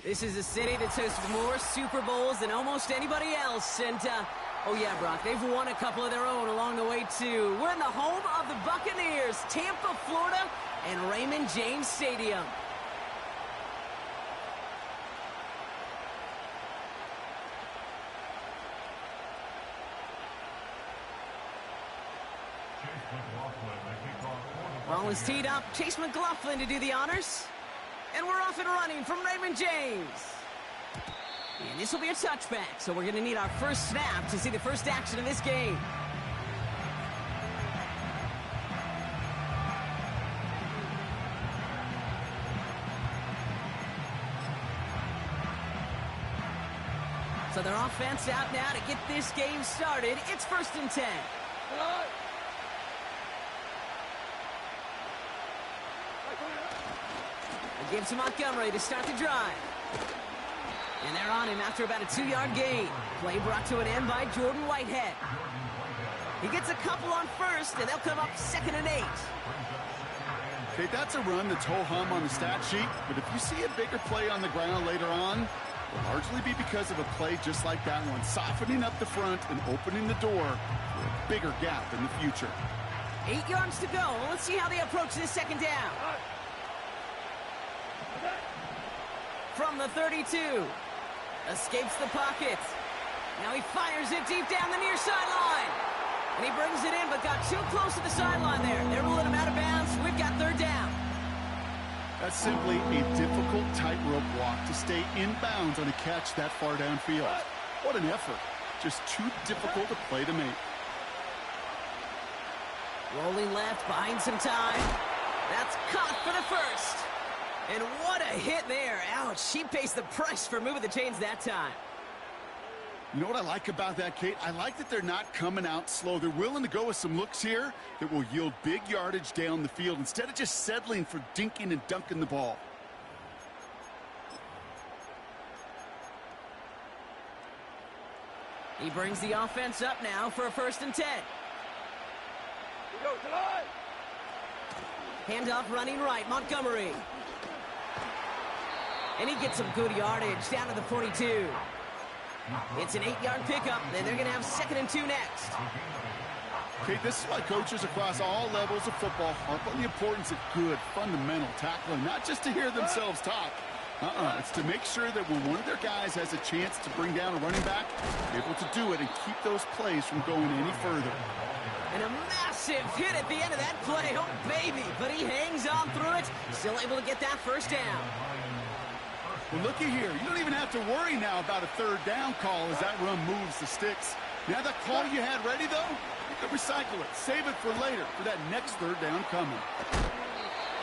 This is a city that's hosted more Super Bowls than almost anybody else. And, oh yeah, Brock, they've won a couple of their own along the way, too. We're in the home of the Buccaneers, Tampa, Florida, and Raymond James Stadium. Ball is teed up. Chase McLaughlin to do the honors. And we're off and running from Raymond James. And this will be a touchback, so we're going to need our first snap to see the first action of this game. So their offense out now to get this game started. It's 1st and 10. Give to Montgomery to start the drive. And they're on him after about a 2-yard gain. Play brought to an end by Jordan Whitehead. He gets a couple on first, and they'll come up 2nd and 8. Okay, that's a run that's ho-hum on the stat sheet, but if you see a bigger play on the ground later on, it'll largely be because of a play just like that one, softening up the front and opening the door for a bigger gap in the future. 8 yards to go. Let's see how they approach this 2nd down. From the 32. Escapes the pocket. Now he fires it deep down the near sideline. And he brings it in, but got too close to the sideline there. They're ruling him out of bounds. We've got 3rd down. That's simply a difficult tightrope walk to stay in bounds on a catch that far downfield. What an effort. Just too difficult a play to make. Rolling left, buying some time. That's caught for the first. And what a hit there. Ouch, she pays the price for moving the chains that time. You know what I like about that, Kate? I like that they're not coming out slow. They're willing to go with some looks here that will yield big yardage down the field instead of just settling for dinking and dunking the ball. He brings the offense up now for a 1st and 10. Handoff running right, Montgomery. And he gets some good yardage down to the 42. It's an 8-yard pickup, and they're going to have 2nd and 2 next. Okay, this is why coaches across all levels of football harp on the importance of good, fundamental tackling, not just to hear themselves talk. It's to make sure that when one of their guys has a chance to bring down a running back, they're able to do it and keep those plays from going any further. And a massive hit at the end of that play. Oh, baby. But he hangs on through it. Still able to get that 1st down. Well, looky here. You don't even have to worry now about a 3rd down call as that run moves the sticks. Now that call you had ready, though, you can recycle it. Save it for later for that next 3rd down coming.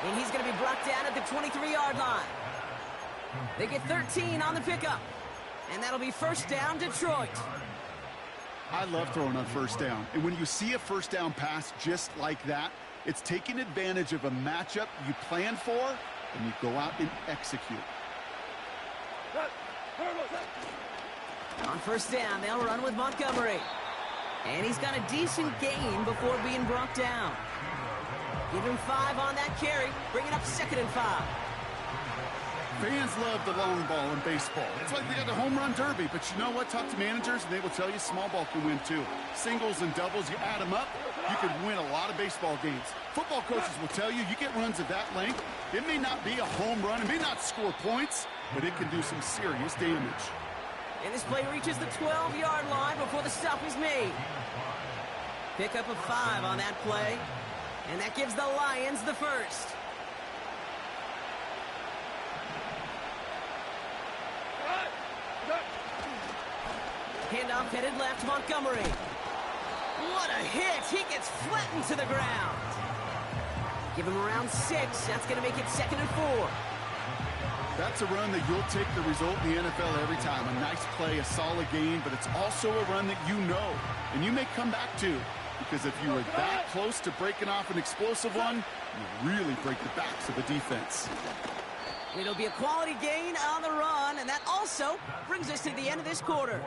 And he's going to be brought down at the 23-yard line. They get 13 on the pickup. And that'll be 1st down, Detroit. I love throwing on 1st down. And when you see a 1st down pass just like that, it's taking advantage of a matchup you plan for, and you go out and execute. On 1st down, they'll run with Montgomery. And he's got a decent gain before being brought down. Give him 5 on that carry. Bring it up 2nd and 5. Fans love the long ball in baseball. It's like they got the home run derby, but you know what? Talk to managers, and they will tell you small ball can win too. Singles and doubles, you add them up, you can win a lot of baseball games. Football coaches will tell you, you get runs of that length, it may not be a home run, it may not score points, but it can do some serious damage. And this play reaches the 12-yard line before the stop is made. Pick up a 5 on that play, and that gives the Lions the 1st. Handoff headed left, Montgomery. What a hit! He gets flattened to the ground. Give him around 6. That's going to make it 2nd and 4. That's a run that you'll take the result in the NFL every time. A nice play, a solid game, but it's also a run that you know, and you may come back to. Because if you were that close to breaking off an explosive one, you really break the backs of the defense. It'll be a quality gain on the run, and that also brings us to the end of this quarter.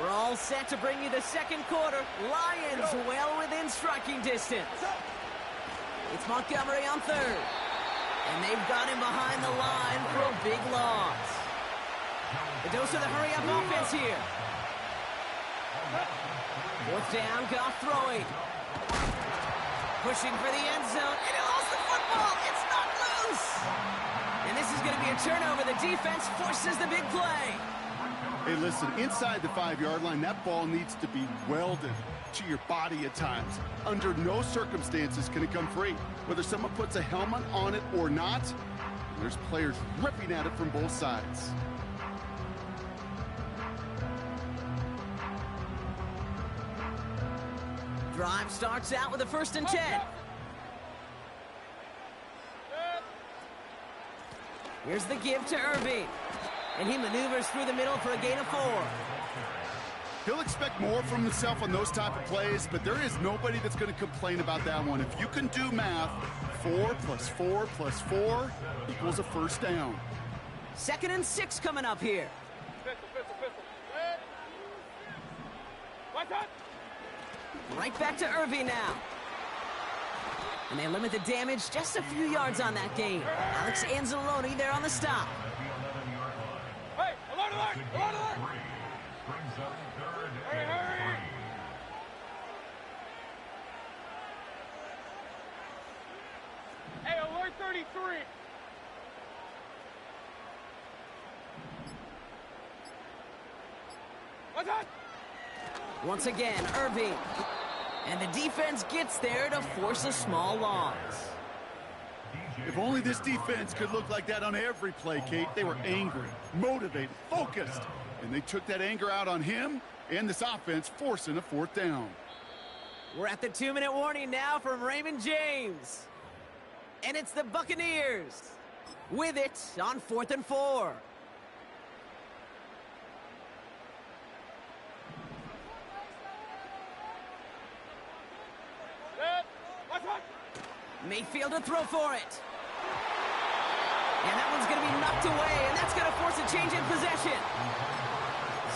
We're all All set to bring you the second quarter. Lions well within striking distance. It's Montgomery on third. And they've got him behind the line for a big loss. The dose of the hurry-up offense here. Fourth down, Goff throwing. Pushing for the end zone, and he lost the football. It's not loose. And this is going to be a turnover. The defense forces the big play. Hey, listen, inside the 5-yard line, that ball needs to be welded to your body at times. Under no circumstances can it come free. Whether someone puts a helmet on it or not, there's players ripping at it from both sides. Drive starts out with a 1st and 10. Here's the give to Irving. And he maneuvers through the middle for a gain of 4. He'll expect more from himself on those type of plays, but there is nobody that's going to complain about that one. If you can do math, 4 plus 4 plus 4 equals a 1st down. 2nd and 6 coming up here. Right back to Irving now. And they limit the damage just a few yards on that gain. Alex Anzalone there on the stop. Hey, alert, alert, alert, alert. Hurry, hurry. Hey, alert 33. What's that? Once again, Irving. And the defense gets there to force a small loss. If only this defense could look like that on every play, Kate. They were angry, motivated, focused. And they took that anger out on him and this offense, forcing a 4th down. We're at the 2-minute warning now from Raymond James. And it's the Buccaneers with it on 4th and 4. Mayfield to throw for it. And that one's going to be knocked away, and that's going to force a change in possession.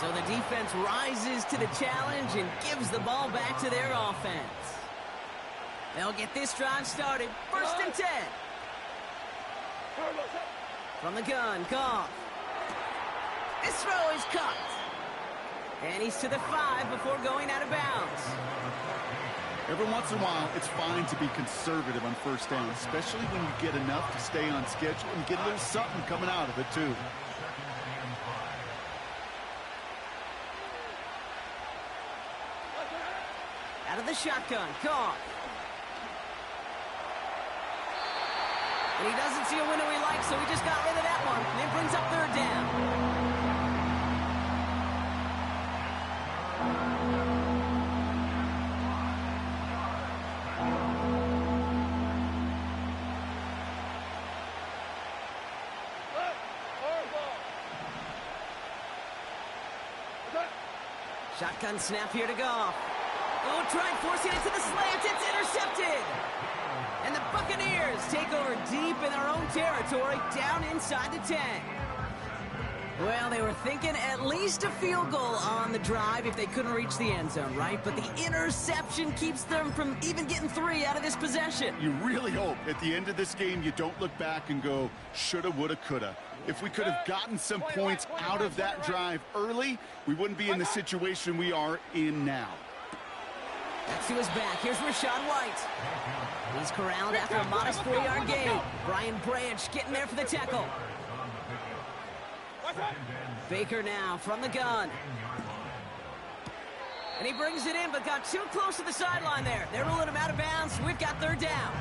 So the defense rises to the challenge and gives the ball back to their offense. They'll get this drive started. 1st and 10. From the gun, Goff. This throw is cut. And he's to the 5 before going out of bounds. Every once in a while, it's fine to be conservative on 1st down, especially when you get enough to stay on schedule and get a little something coming out of it, too. Out of the shotgun, Goff. And he doesn't see a window he likes, so he just got rid of that one. And it brings up 3rd down. Shotgun snap here to Goff. Oh, tried forcing it to the slant. It's intercepted. And the Buccaneers take over deep in their own territory, down inside the 10. Well, they were thinking at least a field goal on the drive if they couldn't reach the end zone, right? But the interception keeps them from even getting 3 out of this possession. You really hope at the end of this game you don't look back and go, shoulda, woulda, coulda. If we could have gotten some points out of that drive early, we wouldn't be in the situation we are in now. That's to his back. Here's Rashad White. He's corralled after a modest 4-yard gain. Brian Branch getting there for the tackle. Baker now from the gun. And he brings it in, but got too close to the sideline there. They're ruling him out of bounds. We've got 3rd down.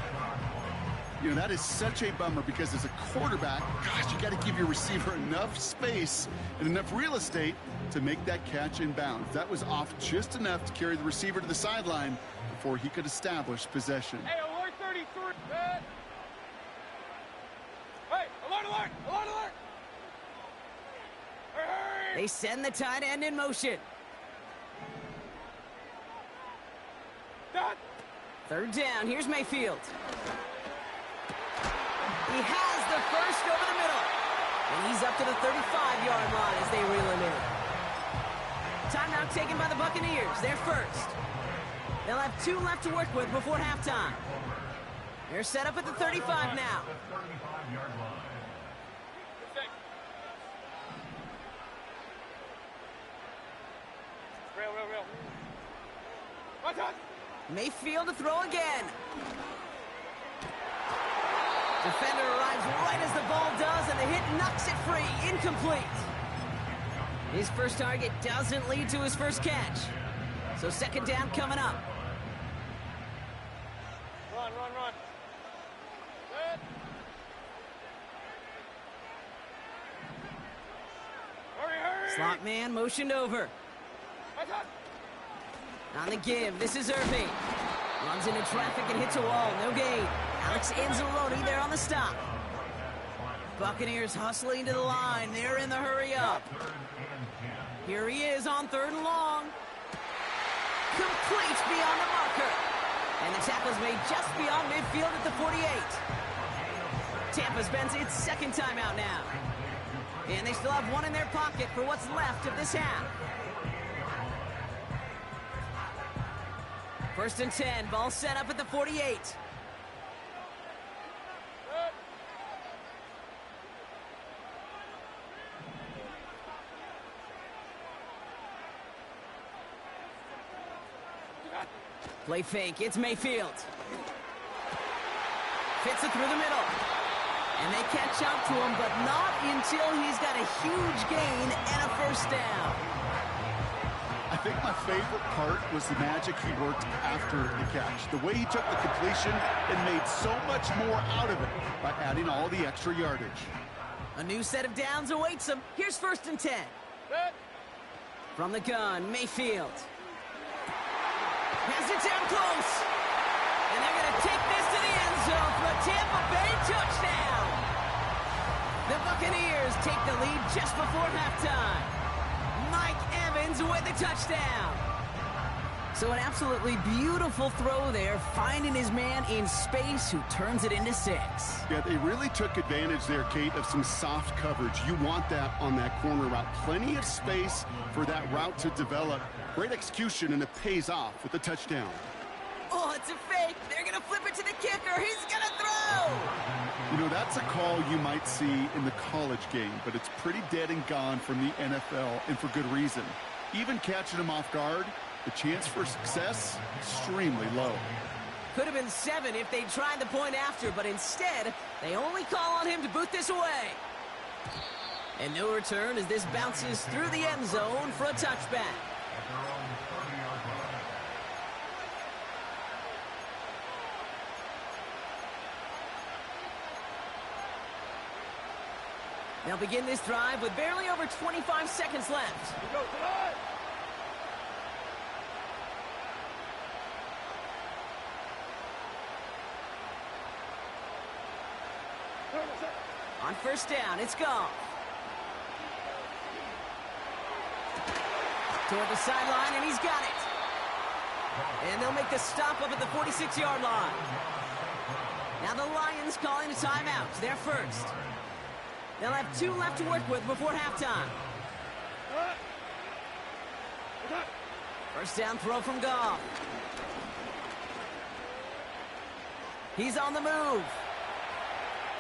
You know, that is such a bummer because as a quarterback, gosh, you got to give your receiver enough space and enough real estate to make that catch in bounds. That was off just enough to carry the receiver to the sideline before he could establish possession. Hey, alert 33. Hey, alert, alert, alert, alert. Hey. They send the tight end in motion. Done. 3rd down. Here's Mayfield. He has the first over the middle. And he's up to the 35-yard line as they reel him in. Timeout taken by the Buccaneers. They're first. They'll have 2 left to work with before halftime. They're set up at the 35 now. Real. Mayfield to throw again. Defender arrives right as the ball does, and the hit knocks it free. Incomplete. His first target doesn't lead to his first catch. So second down coming up. Run. Good. Hurry. Slot man motioned over. On the give, this is Irving. Runs into traffic and hits a wall, no gain. Alex Anzalone there on the stop. Buccaneers hustling to the line. They're in the hurry up. Here he is on 3rd and long. Complete beyond the marker. And the tackle's made just beyond midfield at the 48. Tampa's been its second timeout now. And they still have 1 in their pocket for what's left of this half. 1st and 10, ball set up at the 48. Play fake, it's Mayfield. Fits it through the middle. And they catch up to him, but not until he's got a huge gain and a first down. I think my favorite part was the magic he worked after the catch. The way he took the completion and made so much more out of it by adding all the extra yardage. A new set of downs awaits him. Here's 1st and 10. From the gun, Mayfield. Has it down close. And they're going to take this to the end zone for a Tampa Bay touchdown. The Buccaneers take the lead just before halftime. Mike Evans with the touchdown. So an absolutely beautiful throw there, finding his man in space who turns it into 6. Yeah, they really took advantage there, Kate, of some soft coverage. You want that on that corner route. Plenty of space for that route to develop. Great execution, and it pays off with the touchdown. Oh, it's a fake. They're going to flip it to the kicker. He's going to throw. You know, that's a call you might see in the college game, but it's pretty dead and gone from the NFL, and for good reason. Even catching him off guard, the chance for success, extremely low. Could have been 7 if they'd tried the point after, but instead, they only call on him to boot this away. And no return as this bounces through the end zone for a touchback. They'll begin this drive with barely over 25 seconds left. Go tonight. On 1st down, it's gone. Toward the sideline, and he's got it. And they'll make the stop up at the 46-yard line. Now the Lions calling a timeout. They're first. They'll have 2 left to work with before halftime. 1st down throw from Goff. He's on the move.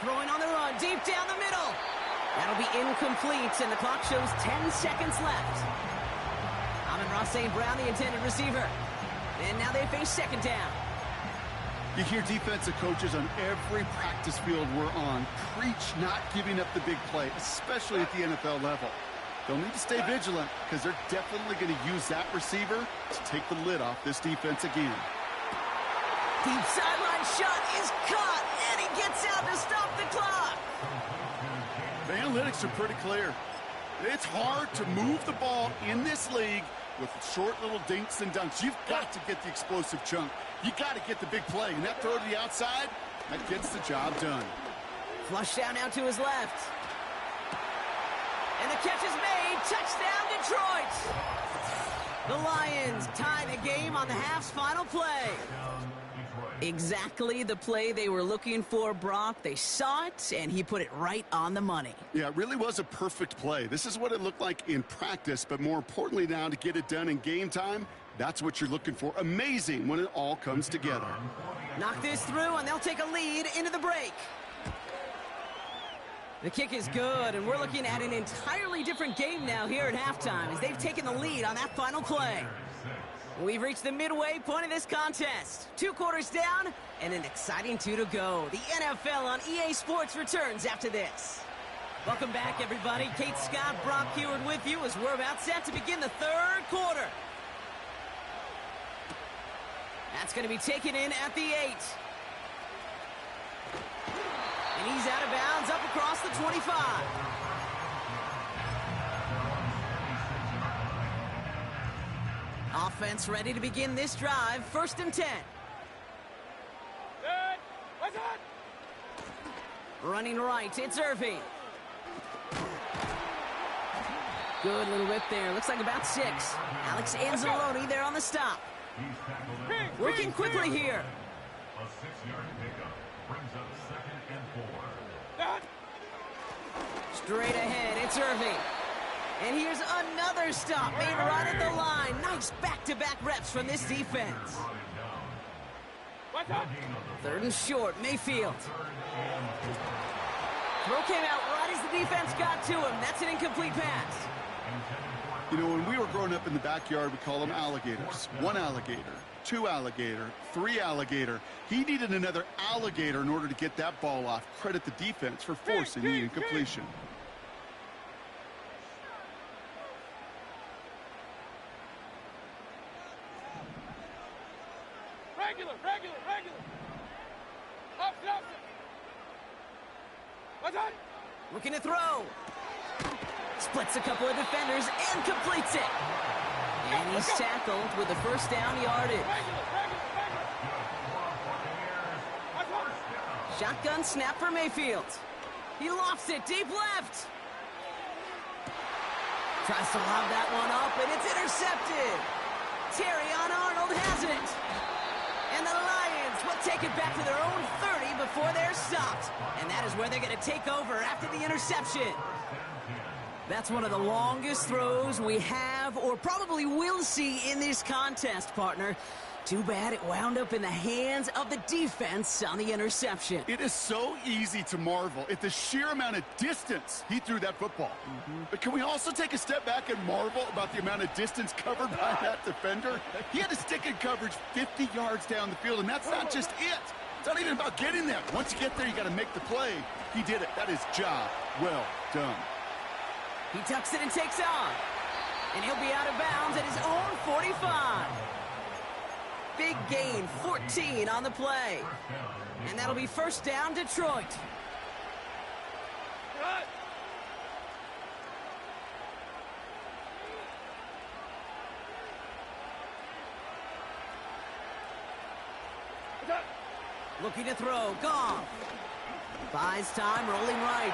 Throwing on the run, deep down the middle. That'll be incomplete, and the clock shows 10 seconds left. Amon-Ra St. Brown, the intended receiver. And now they face 2nd down. You hear defensive coaches on every practice field we're on preach not giving up the big play, especially at the NFL level. They'll need to stay vigilant because they're definitely going to use that receiver to take the lid off this defense again. Deep sideline shot is caught, and he gets out to stop the clock. The analytics are pretty clear. It's hard to move the ball in this league with short little dinks and dunks. You've got to get the explosive chunk. You got to get the big play. And that throw to the outside, that gets the job done. Flush down now to his left. And the catch is made. Touchdown, Detroit. The Lions tie the game on the half's final play. Exactly the play they were looking for, Brock. They saw it, and he put it right on the money. Yeah, it really was a perfect play. This is what it looked like in practice, but more importantly now to get it done in game time, that's what you're looking for. Amazing when it all comes together. Knock this through, and they'll take a lead into the break. The kick is good, and we're looking at an entirely different game now here at halftime as they've taken the lead on that final play. We've reached the midway point of this contest. 2 quarters down and an exciting 2 to go. The NFL on EA Sports returns after this. Welcome back, everybody. Kate Scott, Brock Heward with you as we're about set to begin the 3rd quarter. That's going to be taken in at the 8. And he's out of bounds up across the 25. Offense ready to begin this drive. 1st and 10. Running right, it's Irving. Good little whip there. Looks like about 6. Alex Anzalone there on the stop. Working quickly here. A 6-yard pickup brings up 2nd and 4. Straight ahead, it's Irving. And here's another stop made right at the line. Nice back-to-back reps from this defense. 3rd and short, Mayfield. Throw came out right as the defense got to him. That's an incomplete pass. You know, when we were growing up in the backyard, we call them alligators. 1 alligator, 2 alligator, 3 alligator. He needed another alligator in order to get that ball off. Credit the defense for forcing the incompletion. Regular. Option. What's that? Looking to throw. Splits a couple of defenders and completes it. And he's tackled with the 1st down yardage. Shotgun snap for Mayfield. He lofts it deep left. Tries to lob that one up, and it's intercepted. Terrion Arnold has it. And the Lions will take it back to their own 30 before they're stopped. And that is where they're going to take over after the interception. That's one of the longest throws we have or probably will see in this contest, partner. Too bad it wound up in the hands of the defense on the interception. It is so easy to marvel at the sheer amount of distance he threw that football. But can we also take a step back and marvel about the amount of distance covered by that defender? He had to stick in coverage 50 yards down the field, and that's not just it. It's not even about getting there. Once you get there, you got to make the play. He did it. That is job well done. He tucks it and takes on. And he'll be out of bounds at his own 45. Big gain, 14 on the play. And that'll be 1st down, Detroit. Looking to throw, Goff. Buys time, rolling right.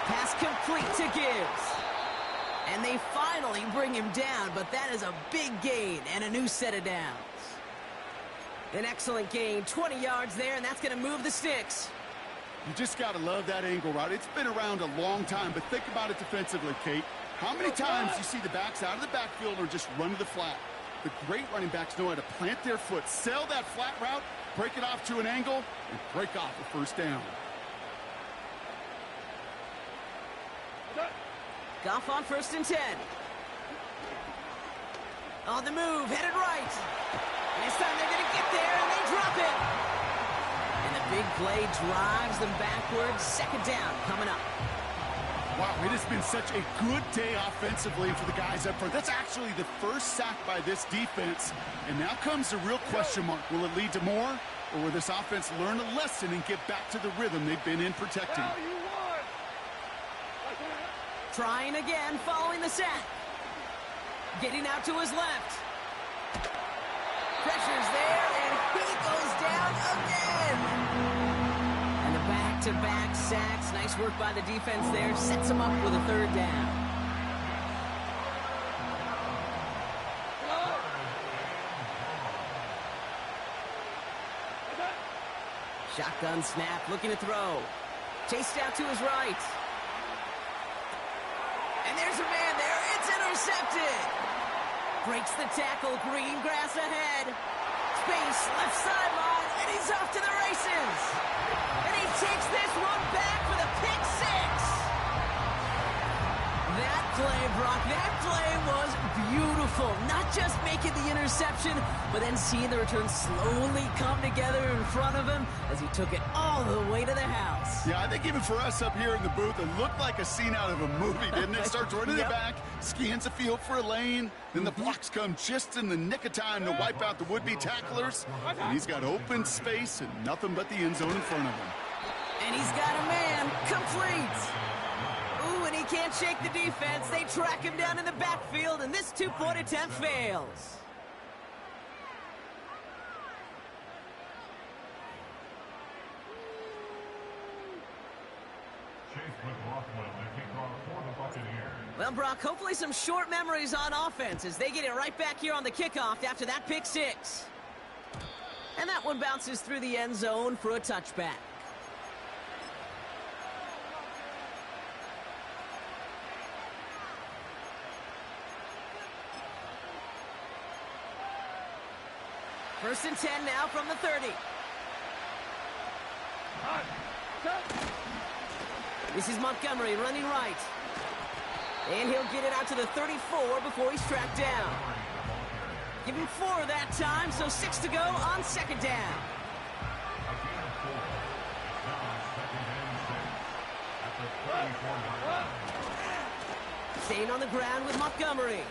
Pass complete to Gibbs. And they finally bring him down, but that is a big gain and a new set of downs. An excellent gain, 20 yards there, and that's going to move the sticks. You just got to love that angle route. It's been around a long time, but think about it defensively, Kate. How many times you see the backs out of the backfield or just run to the flat? The great running backs know how to plant their foot, sell that flat route, break it off to an angle, and break off a 1st down. Goff on 1st and 10. On the move, headed right. And this time they're going to get there, and they drop it. And the big play drives them backwards. 2nd down coming up. Wow, it has been such a good day offensively for the guys up front. That's actually the 1st sack by this defense. And now comes the real question mark. Will it lead to more? Or will this offense learn a lesson and get back to the rhythm they've been in protecting? Trying again following the sack. Getting out to his left. Pressure's there, and he goes down again. And the back-to-back sacks. Nice work by the defense there. Sets him up with a 3rd down. Gun snap, looking to throw. Chased out to his right. And there's a man there. It's intercepted. Breaks the tackle. Green grass ahead. Space, left sideline, and he's off to the races. And he takes this one back for the pick six. That play, Brock, that play was beautiful. Not just making the interception, but then seeing the return slowly come together in front of him as he took it all the way to the house. Yeah, I think even for us up here in the booth, it looked like a scene out of a movie, didn't it? Starts running Yep. it back, scans the field for a lane, then the blocks come just in the nick of time to wipe out the would-be tacklers, and he's got open space and nothing but the end zone in front of him. And he's got a man complete. Ooh, and he can't shake the defense. They track him down in the backfield, and this two-point attempt fails. Well, Brock, hopefully some short memories on offense as they get it right back here on the kickoff after that pick six. And that one bounces through the end zone for a touchback. First and 10 now from the 30. This is Montgomery running right. And he'll get it out to the 34 before he's tracked down. Give him 4 that time, so 6 to go on second down. Staying on the ground with Montgomery.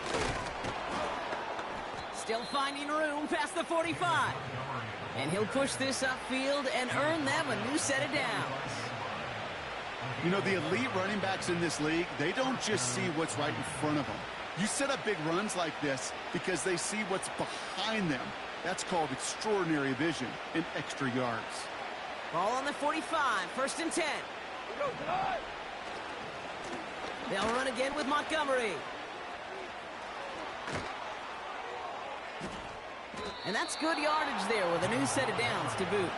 Still finding room past the 45. And he'll push this upfield and earn them a new set of downs. You know, the elite running backs in this league, they don't just see what's right in front of them. You set up big runs like this because they see what's behind them. That's called extraordinary vision and extra yards. Ball on the 45, first and 10. They'll run again with Montgomery. And that's good yardage there with a new set of downs to boot.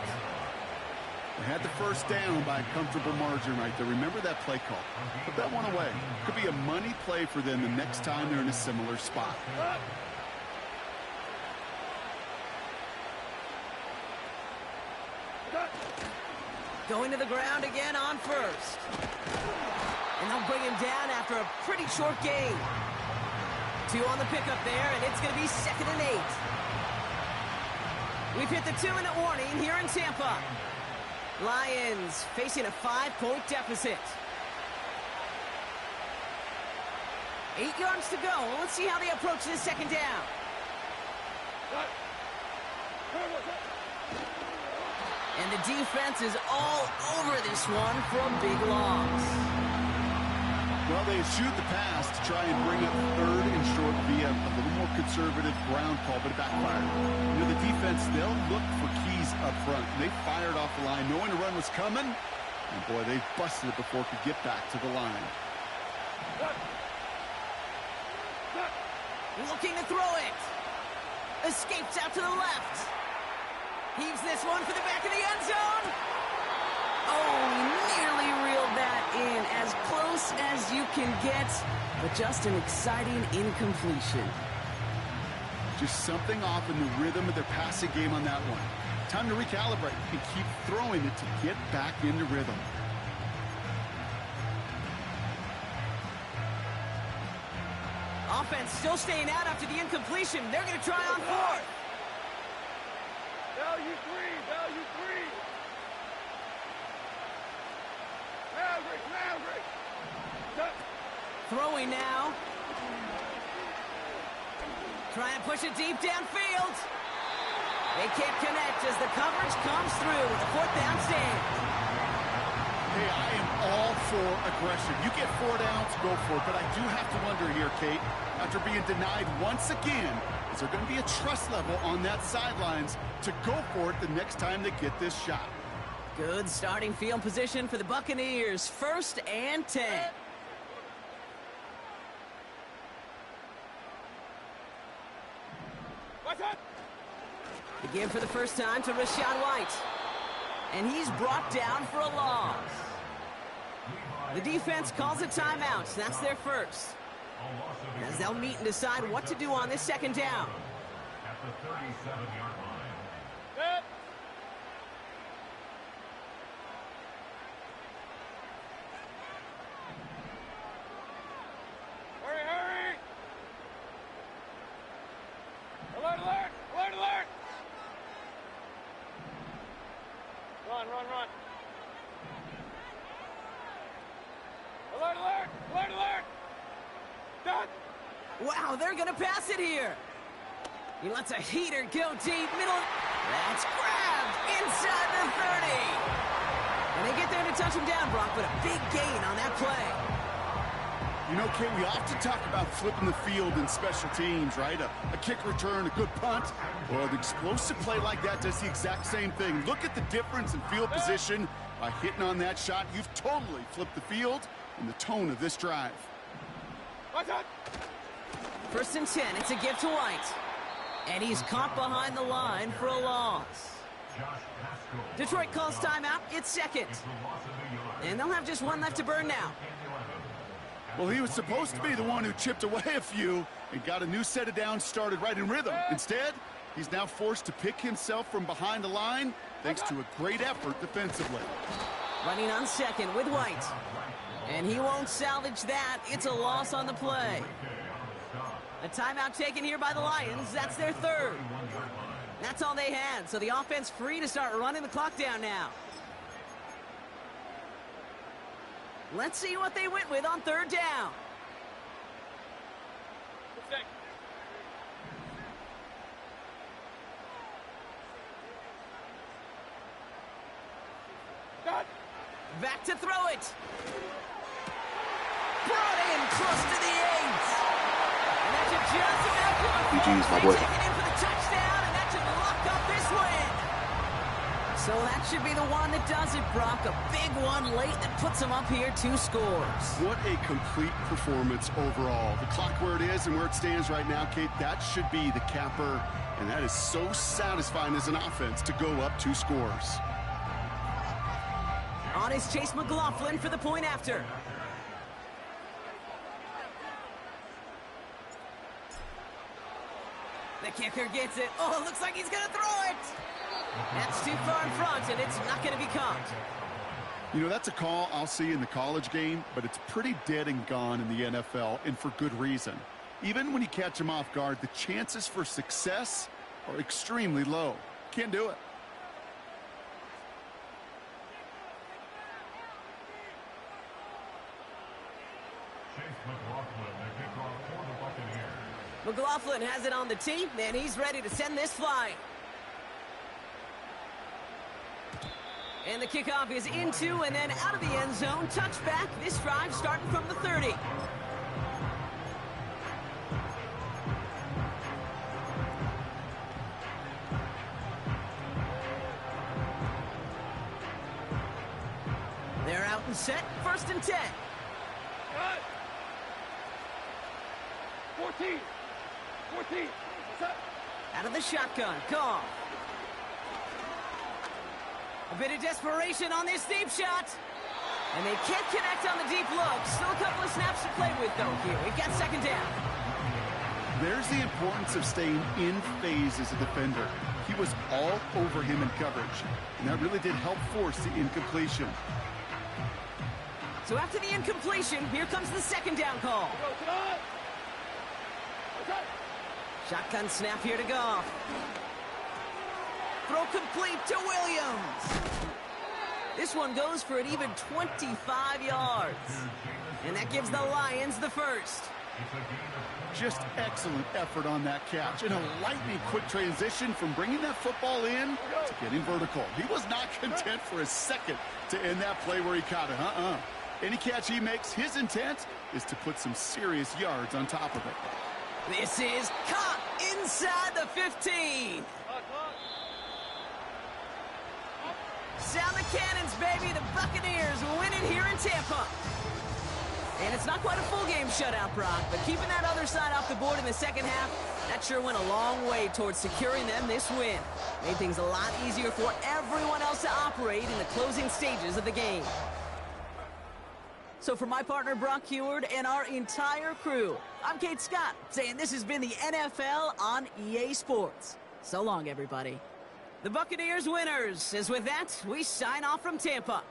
They had the first down by a comfortable margin right there. Remember that play call. Put that one away. Could be a money play for them the next time they're in a similar spot. Going to the ground again on first. And they'll bring him down after a pretty short gain. 2 on the pickup there, and it's going to be 2nd and 8. We've hit the 2-minute warning here in Tampa. Lions facing a 5-point deficit. 8 yards to go. Let's see how they approach this second down. And the defense is all over this one for a big loss. Well, they eschewed the pass to try and bring up 3rd and short via a little more conservative ground call, but it backfired. You know, the defense, they'll look for keys up front. They fired off the line knowing the run was coming, and boy, they busted it before it could get back to the line. Looking to throw it. Escapes out to the left. Heaves this one for the back of the end zone. Oh, nearly reeled that in. As close as you can get, but just an exciting incompletion. Just something off in the rhythm of their passing game on that one. Time to recalibrate and keep throwing it to get back into rhythm. Offense still staying out after the incompletion. They're going to try on 4th. Value 3, value 3. Maverick. Throwing now. Trying to push it deep downfield. They can't connect as the coverage comes through with a 4th down stand. Hey, I am all for aggression. You get 4 downs, go for it. But I do have to wonder here, Kate, after being denied once again, is there going to be a trust level on that sidelines to go for it the next time they get this shot? Good starting field position for the Buccaneers. 1st and 10. Watch out! Again for the first time to Rashad White. And he's brought down for a loss. The defense calls a timeout. That's their first. As they'll meet and decide what to do on this second down. At the 37-yard line. Good. Hurry, hurry! Alert, alert! Alert, alert! Run, run, run. Alert, alert! Alert, alert! Done! Wow, they're going to pass it here. He lets a heater go deep. Middle. That's grabbed inside the 30. And they get there to touch him down, Brock, but a big gain on that play. You know, Kate, we often talk about flipping the field in special teams, right? A kick return, a good punt. Well, an explosive play like that does the exact same thing. Look at the difference in field position. By hitting on that shot, you've totally flipped the field and the tone of this drive. Watch out! 1st and 10. It's a give to White. And he's caught behind the line for a loss. Detroit calls timeout. It's second. And they'll have just one left to burn now. Well, he was supposed to be the one who chipped away a few and got a new set of downs started right in rhythm. Instead, he's now forced to pick himself from behind the line thanks to a great effort defensively. Running on second with White. And he won't salvage that. It's a loss on the play. A timeout taken here by the Lions. That's their third. That's all they had, so the offense free to start running the clock down now. Let's see what they went with on 3rd down. Done! Back to throw it. Brought in close to the 8. And that should just about do it. GG's, my boy. Taking in for the touchdown, and that should lock up this win. So that should be the one that does it, Brock. A big one late that puts them up here 2 scores. What a complete performance overall. The clock where it is and where it stands right now, Kate, that should be the capper. And that is so satisfying as an offense to go up 2 scores. On is Chase McLaughlin for the point after. The kicker gets it. Oh, it looks like he's going to throw it. That's too far in front, and it's not going to be caught. You know, that's a call I'll see in the college game, but it's pretty dead and gone in the NFL, and for good reason. Even when you catch him off guard, the chances for success are extremely low. Can't do it. McLaughlin has it on the tee, and he's ready to send this flying. And the kickoff is into and then out of the end zone. Touchback. This drive starting from the 30. They're out and set. 1st and 10. 14. 14. Out of the shotgun. Goff. A bit of desperation on this deep shot. And they can't connect on the deep look. Still a couple of snaps to play with, though, here. We've got 2nd down. There's the importance of staying in phase as a defender. He was all over him in coverage, and that really did help force the incompletion. So after the incompletion, here comes the 2nd down call. Shotgun snap here to Goff. Throw complete to Williams. This one goes for an even 25 yards. And that gives the Lions the first. Just excellent effort on that catch. And a lightning quick transition from bringing that football in to getting vertical. He was not content for a second to end that play where he caught it. Any catch he makes, his intent is to put some serious yards on top of it. This is caught inside the 15. Sound the cannons, baby. The Buccaneers win it here in Tampa. And it's not quite a full game shutout, Brock, but keeping that other side off the board in the second half, that sure went a long way towards securing them this win. Made things a lot easier for everyone else to operate in the closing stages of the game. So for my partner, Brock Heward, and our entire crew, I'm Kate Scott, saying this has been the NFL on EA Sports. So long, everybody. The Buccaneers winners, as with that, we sign off from Tampa.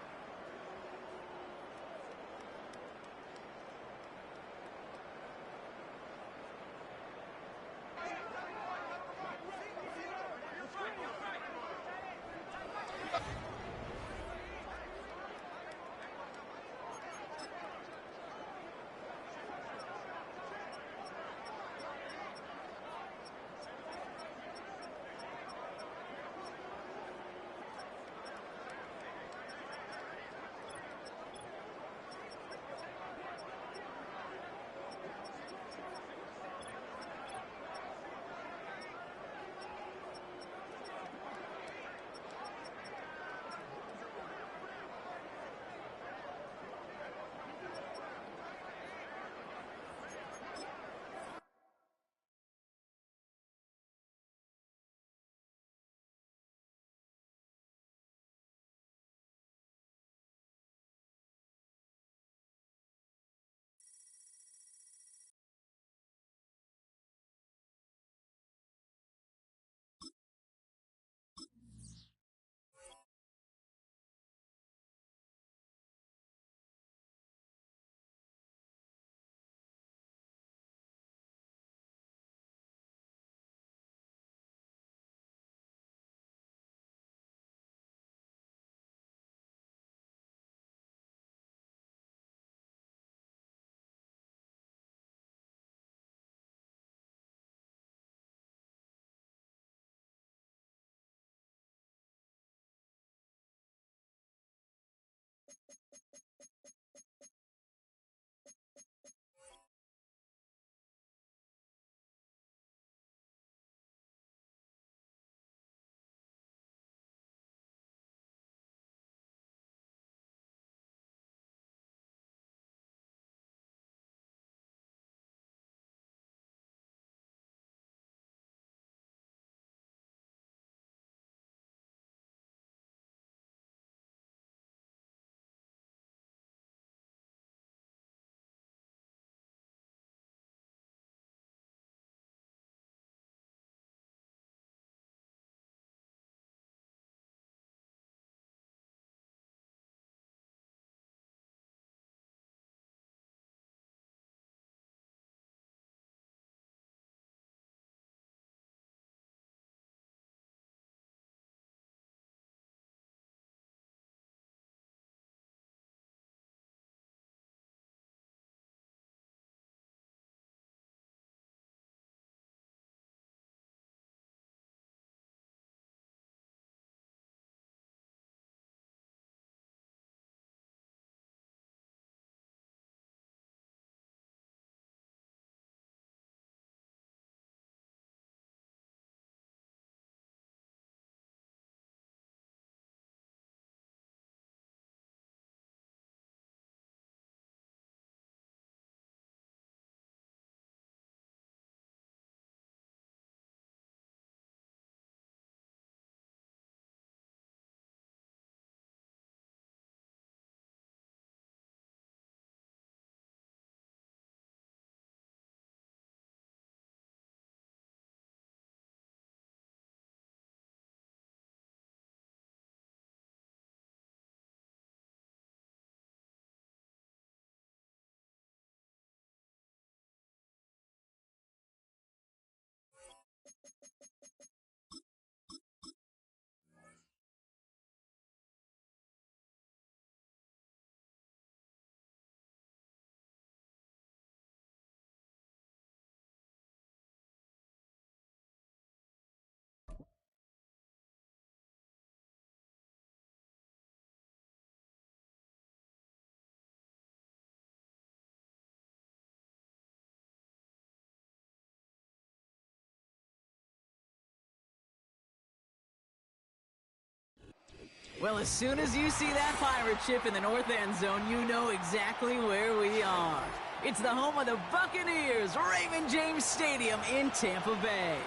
Well, as soon as you see that pirate ship in the north end zone, you know exactly where we are. It's the home of the Buccaneers, Raymond James Stadium in Tampa Bay.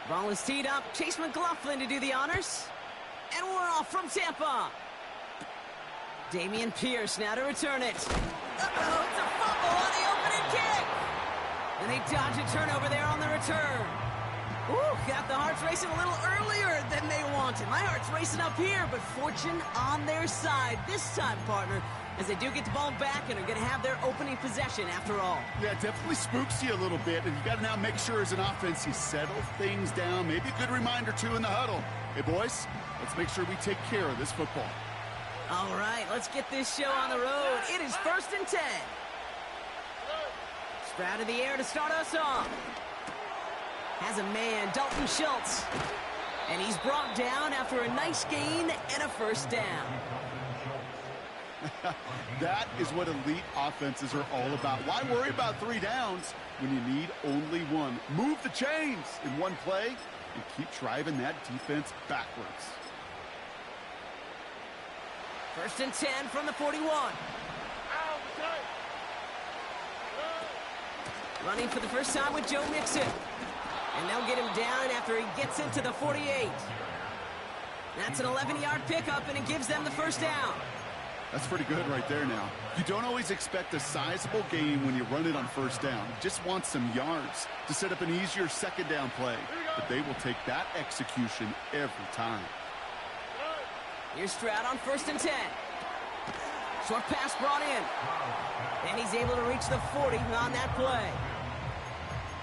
Ball is teed up. Chase McLaughlin to do the honors. And we're off from Tampa. Damian Pierce now to return it. Uh-oh, it's a fumble on the opening kick. And they dodge a turnover there on the return. Ooh, got the hearts racing a little earlier than they wanted. My heart's racing up here, but fortune on their side this time, partner, as they do get the ball back and are going to have their opening possession after all. Yeah, it definitely spooks you a little bit, and you got to now make sure as an offense you settle things down. Maybe a good reminder, too, in the huddle. Hey, boys, let's make sure we take care of this football. All right, let's get this show on the road. It is 1st and 10. Sprout in the air to start us off. Has a man, Dalton Schultz. And he's brought down after a nice gain and a first down. That is what elite offenses are all about. Why worry about 3 downs when you need only 1? Move the chains in one play and keep driving that defense backwards. 1st and 10 from the 41. Running for the first time with Joe Mixon. And they'll get him down after he gets into the 48. That's an 11-yard pickup, and it gives them the first down. That's pretty good right there now. You don't always expect a sizable gain when you run it on first down. You just want some yards to set up an easier second down play. But they will take that execution every time. Here's Stroud on 1st and 10. Short pass brought in. And he's able to reach the 40 on that play.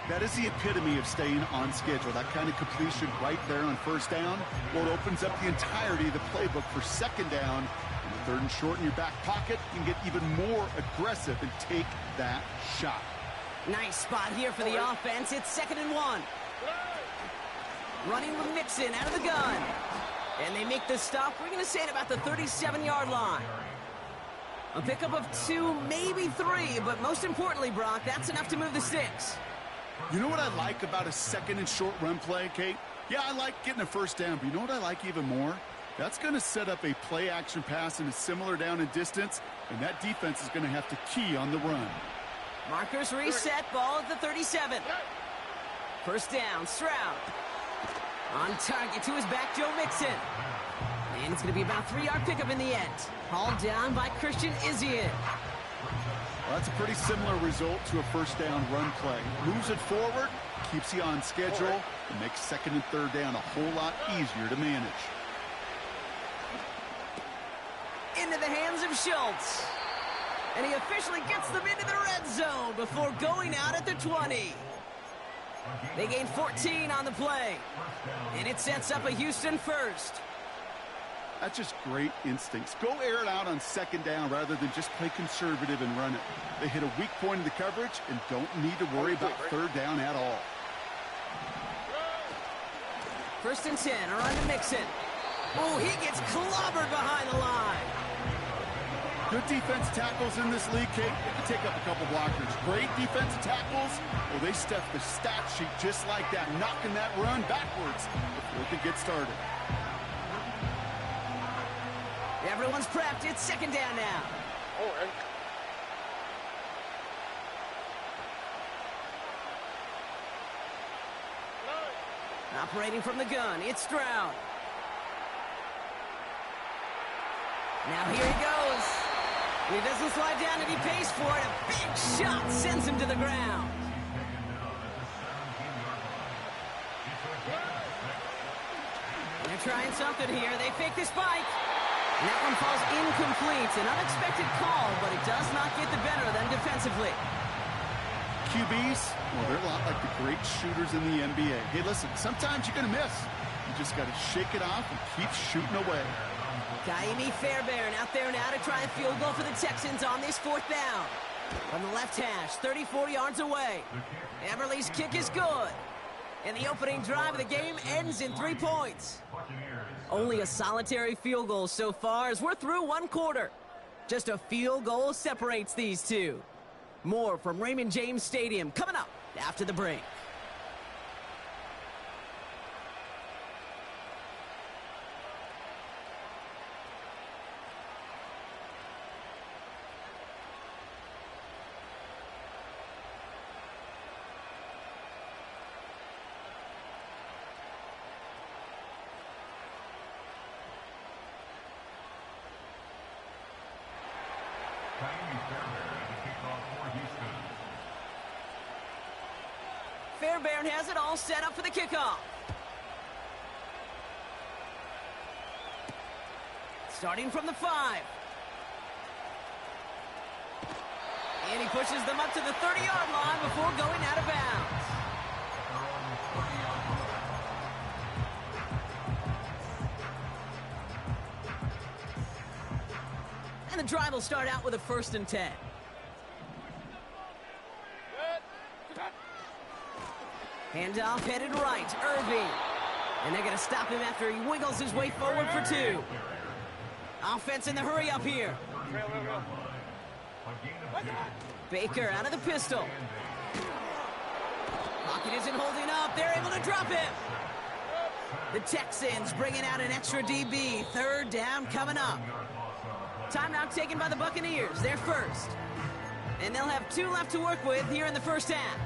That is the epitome of staying on schedule. That kind of completion right there on first down. Well, it opens up the entirety of the playbook for second down. And the 3rd and short in your back pocket, you can get even more aggressive and take that shot. Nice spot here for the offense. It's 2nd and 1. Running with Mixon out of the gun. And they make the stop. We're going to say at about the 37-yard line. A pickup of 2, maybe 3, but most importantly, Brock, that's enough to move the sticks. You know what I like about a 2nd and short run play, Kate? Yeah, I like getting a first down, but you know what I like even more? That's going to set up a play-action pass in a similar down and distance, and that defense is going to have to key on the run. Markers reset, ball at the 37. First down, Stroud. On target to his back, Joe Mixon. And it's going to be about a 3-yard pickup in the end. Hauled down by Christian Izien. Well, that's a pretty similar result to a first down run play. Moves it forward, keeps you on schedule, and makes 2nd and 3rd down a whole lot easier to manage. Into the hands of Schultz. And he officially gets them into the red zone before going out at the 20. They gain 14 on the play. And it sets up a Houston first. That's just great instincts. Go air it out on second down rather than just play conservative and run it. They hit a weak point in the coverage and don't need to worry about third down at all. 1st and 10, around to Mixon. Oh, he gets clobbered behind the line. Good defense tackles in this league, Kate. They can take up a couple blockers. Great defensive tackles. Well, they stuff the stat sheet just like that, knocking that run backwards before it could get started. Everyone's prepped. It's 2nd down now. Operating from the gun, it's Stroud. Now here he goes. He doesn't slide down and he pays for it. A big shot sends him to the ground. They're trying something here. They fake the spike. And that one falls incomplete. An unexpected call, but it does not get the better of them defensively. QBs, well, they're a lot like the great shooters in the NBA. Hey, listen, sometimes you're going to miss. You just got to shake it off and keep shooting away. Kaimi Fairbairn out there now to try a field goal for the Texans on this 4th down. From the left hash, 34 yards away. Everly's kick is good. And the opening drive of the game ends in 3 points. Only a solitary field goal so far as we're through 1 quarter. Just a field goal separates these two. More from Raymond James Stadium coming up after the break. Bear Bear has it all set up for the kickoff. Starting from the 5. And he pushes them up to the 30-yard line before going out of bounds. And the drive will start out with a 1st and 10. Handoff headed right, Irving. And they're going to stop him after he wiggles his way forward for 2. Offense in the hurry up here. Baker out of the pistol. Pocket isn't holding up. They're able to drop him. The Texans bringing out an extra DB. 3rd down coming up. Timeout taken by the Buccaneers. They're first. And they'll have 2 left to work with here in the first half.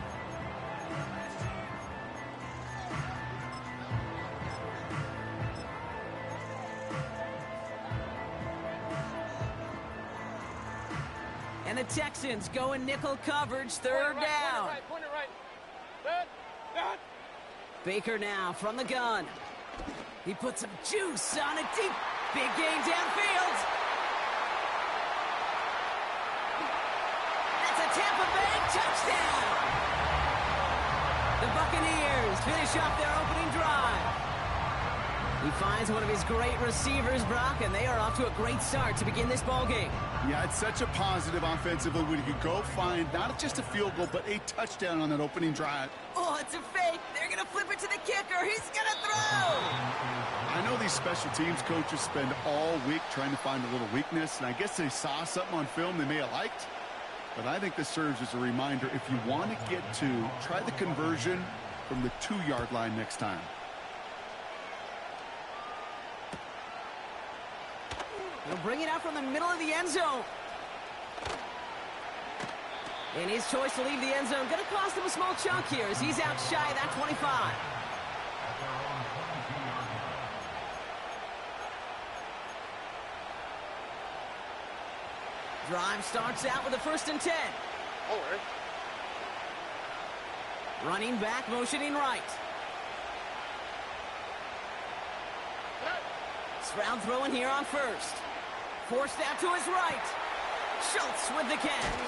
And the Texans go in nickel coverage, 3rd down. Point it right. Dad. Baker now from the gun. He puts some juice on it deep. Big game downfield. That's a Tampa Bay touchdown. The Buccaneers finish off their opening drive. He finds one of his great receivers, Brock, and they are off to a great start to begin this ball game. Yeah, it's such a positive offensively when you could go find not just a field goal, but a touchdown on that opening drive. Oh, it's a fake. They're going to flip it to the kicker. He's going to throw. I know these special teams coaches spend all week trying to find a little weakness, and I guess they saw something on film they may have liked. But I think this serves as a reminder, if you want to get 2, try the conversion from the 2-yard line next time. He'll bring it out from the middle of the end zone. And his choice to leave the end zone going to cost him a small chunk here as he's out shy of that 25. Drive starts out with a 1st and 10. Running back, motioning right. Stroud throwing here on 1st. Forced out to his right. Schultz with the catch.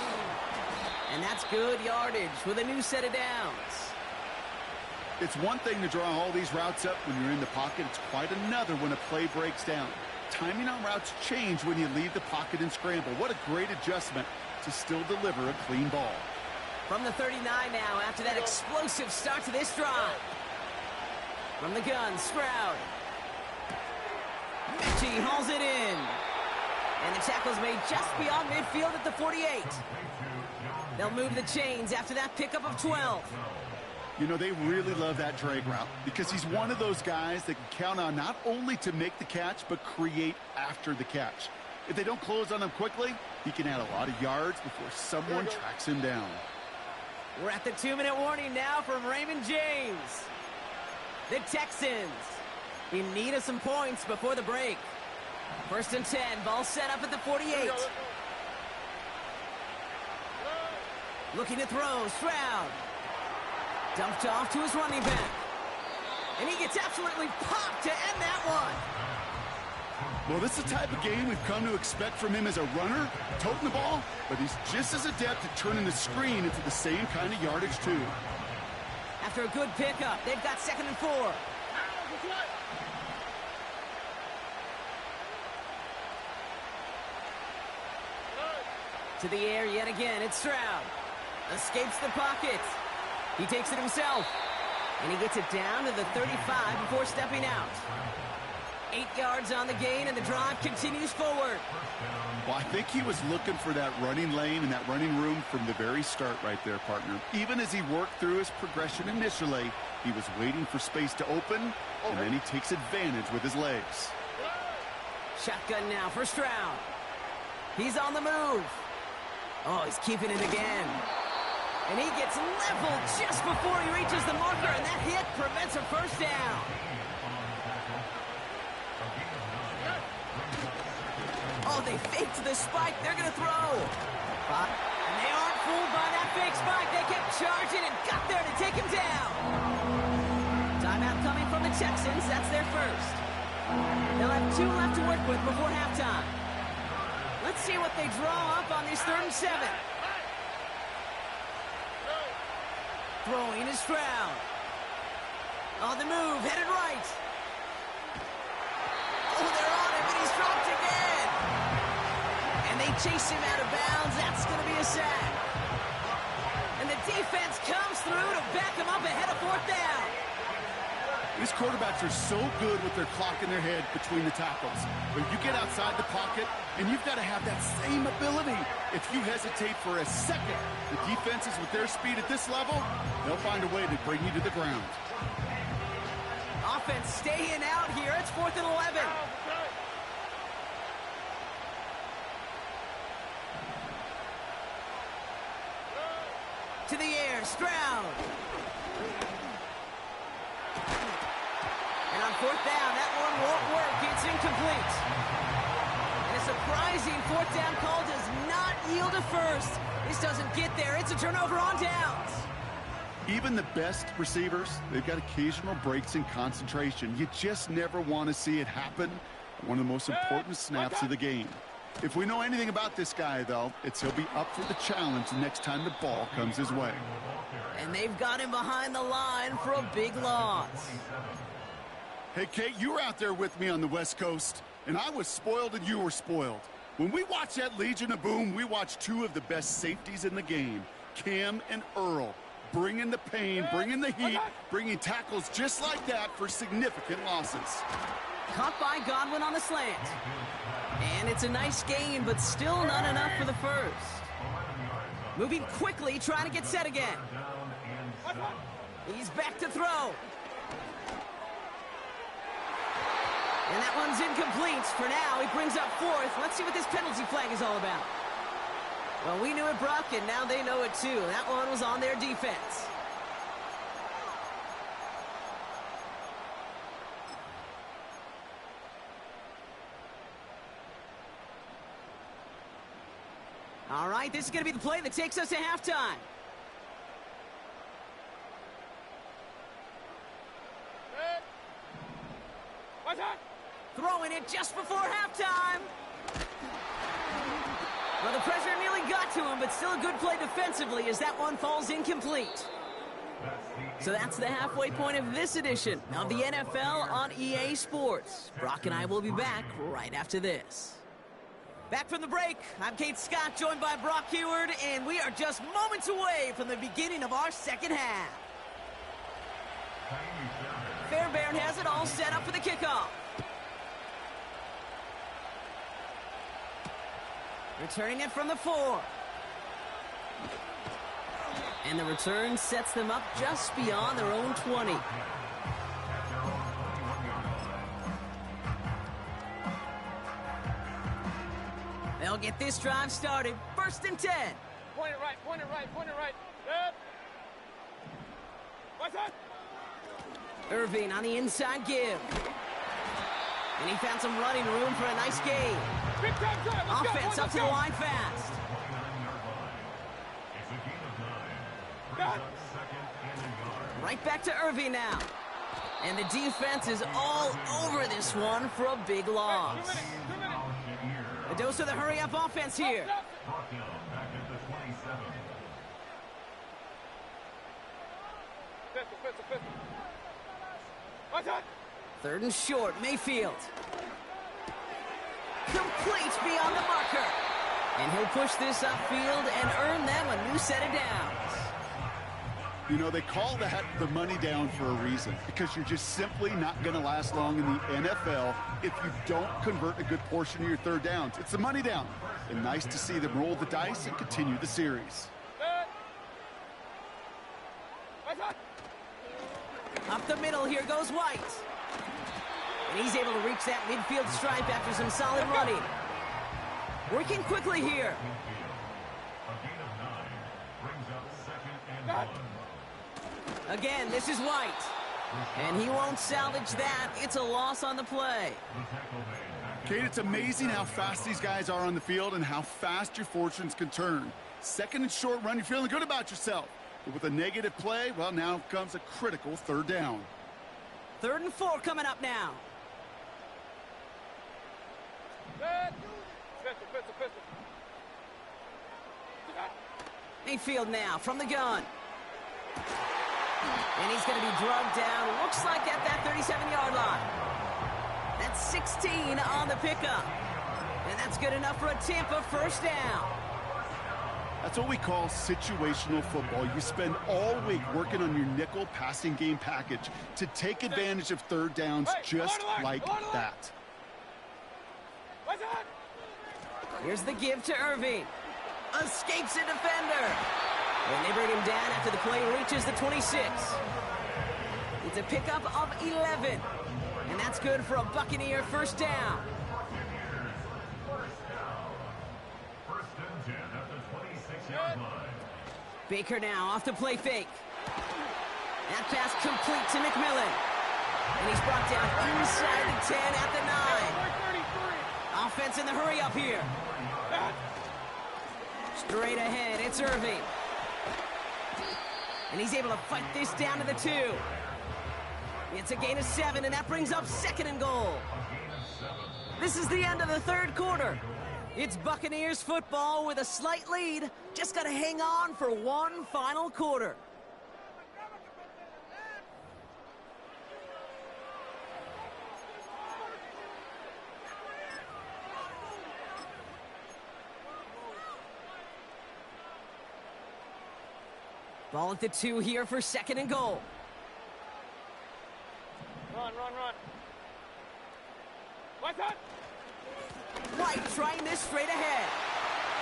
And that's good yardage with a new set of downs. It's one thing to draw all these routes up when you're in the pocket. It's quite another when a play breaks down. Timing on routes change when you leave the pocket and scramble. What a great adjustment to still deliver a clean ball. From the 39 now after that explosive start to this drive. From the gun, Stroud. Mechie hauls it in. And the tackle's made just beyond midfield at the 48. They'll move the chains after that pickup of 12. You know, they really love that drag route because he's one of those guys that can count on not only to make the catch, but create after the catch. If they don't close on him quickly, he can add a lot of yards before someone tracks him down. We're at the 2-minute warning now from Raymond James. The Texans in need of some points before the break. 1st and 10, ball set up at the 48. Looking to throw, Stroud. Dumped off to his running back. And he gets absolutely popped to end that one. Well, this is the type of game we've come to expect from him as a runner, toting the ball, but he's just as adept at turning the screen into the same kind of yardage, too. After a good pickup, they've got 2nd and 4. To the air yet again, it's Stroud. Escapes the pocket. He takes it himself. And he gets it down to the 35 before stepping out. 8 yards on the gain, and the drive continues forward. Well, I think he was looking for that running lane and that running room from the very start right there, partner. Even as he worked through his progression initially, he was waiting for space to open, and then he takes advantage with his legs. Shotgun now for Stroud. He's on the move. Oh, he's keeping it again. And he gets leveled just before he reaches the marker, and that hit prevents a 1st down. Oh, they faked the spike. They're going to throw. And they aren't fooled by that fake spike. They kept charging and got there to take him down. Timeout coming from the Texans. That's their first. They'll have 2 left to work with before halftime. Let's see what they draw up on this 3rd and 7. Throwing is Stroud. On the move, headed right. Oh, they're on him, and he's dropped again. And they chase him out of bounds. That's going to be a sack. And the defense comes through to back him up ahead of 4th down. These quarterbacks are so good with their clock in their head between the tackles. But you get outside the pocket, and you've got to have that same ability. If you hesitate for a second, the defenses with their speed at this level, they'll find a way to bring you to the ground. Offense staying out here. It's 4th and 11. To the air, Stroud. And on 4th down, that one won't work. It's incomplete. And a surprising 4th down call does not yield a first. This doesn't get there. It's a turnover on downs. Even the best receivers, they've got occasional breaks in concentration. You just never want to see it happen at one of the most important snaps of the game. If we know anything about this guy, though, it's he'll be up for the challenge the next time the ball comes his way. And they've got him behind the line for a big loss. Hey, Kate, you were out there with me on the West Coast, and I was spoiled and you were spoiled. When we watched that Legion of Boom, we watched 2 of the best safeties in the game, Cam and Earl, bringing the pain, bringing the heat, bringing tackles just like that for significant losses. Caught by Godwin on the slant. And it's a nice gain, but still not enough for the first. Moving quickly, trying to get set again. He's back to throw. And that one's incomplete. For now, he brings up 4th. Let's see what this penalty flag is all about. Well, we knew it, Brock, and now they know it too. That one was on their defense. All right, this is going to be the play that takes us to halftime. Throwing it just before halftime. Well, the pressure nearly got to him, but still a good play defensively as that one falls incomplete. So that's the halfway point of this edition of the NFL on EA Sports. Brock and I will be back right after this. Back from the break, I'm Kate Scott, joined by Brock Heward, and we are just moments away from the beginning of our second half. Fairbairn has it all set up for the kickoff. Returning it from the 4. And the return sets them up just beyond their own 20. They'll get this drive started. 1st and 10. Point it right, point it right, point it right. Good. What's that? Irving on the inside give. And he found some running room for a nice gain. Big time drive. Let's Offense go, up to the line fast. Right back to Irving now. And the defense is all over this one for a big loss. 2 minutes. A dose of the hurry-up offense here. Pistol. What's that? 3rd and short, Mayfield. Complete beyond the marker. And he'll push this upfield and earn them a new set of downs. You know, they call that the money down for a reason, because you're just simply not going to last long in the NFL if you don't convert a good portion of your 3rd downs. It's the money down. And nice to see them roll the dice and continue the series. Up the middle, here goes White. And he's able to reach that midfield stripe after some solid running. Working quickly here. Again, this is White. And he won't salvage that. It's a loss on the play. Kate, it's amazing how fast these guys are on the field and how fast your fortunes can turn. Second and short run, you're feeling good about yourself. But with a negative play, well, now comes a critical third down. 3rd and 4 coming up now. Pistol. Mayfield now from the gun. And he's going to be drugged down, looks like at that 37-yard line. That's 16 on the pickup. And that's good enough for a Tampa first down. That's what we call situational football. You spend all week working on your nickel passing game package to take advantage of third downs just like that. Here's the give to Irving. Escapes a defender. And they bring him down after the play reaches the 26. It's a pickup of 11. And that's good for a Buccaneer first down. Baker now off the play fake. That pass complete to McMillan. And he's brought down inside the 10 at the 9. Offense in the hurry up here. Straight ahead, it's Irving. And he's able to fight this down to the 2. It's a gain of 7, and that brings up 2nd and goal. This is the end of the 3rd quarter. It's Buccaneers football with a slight lead. Just got to hang on for one final quarter. Ball at the 2 here for 2nd and goal. Run. White trying this straight ahead.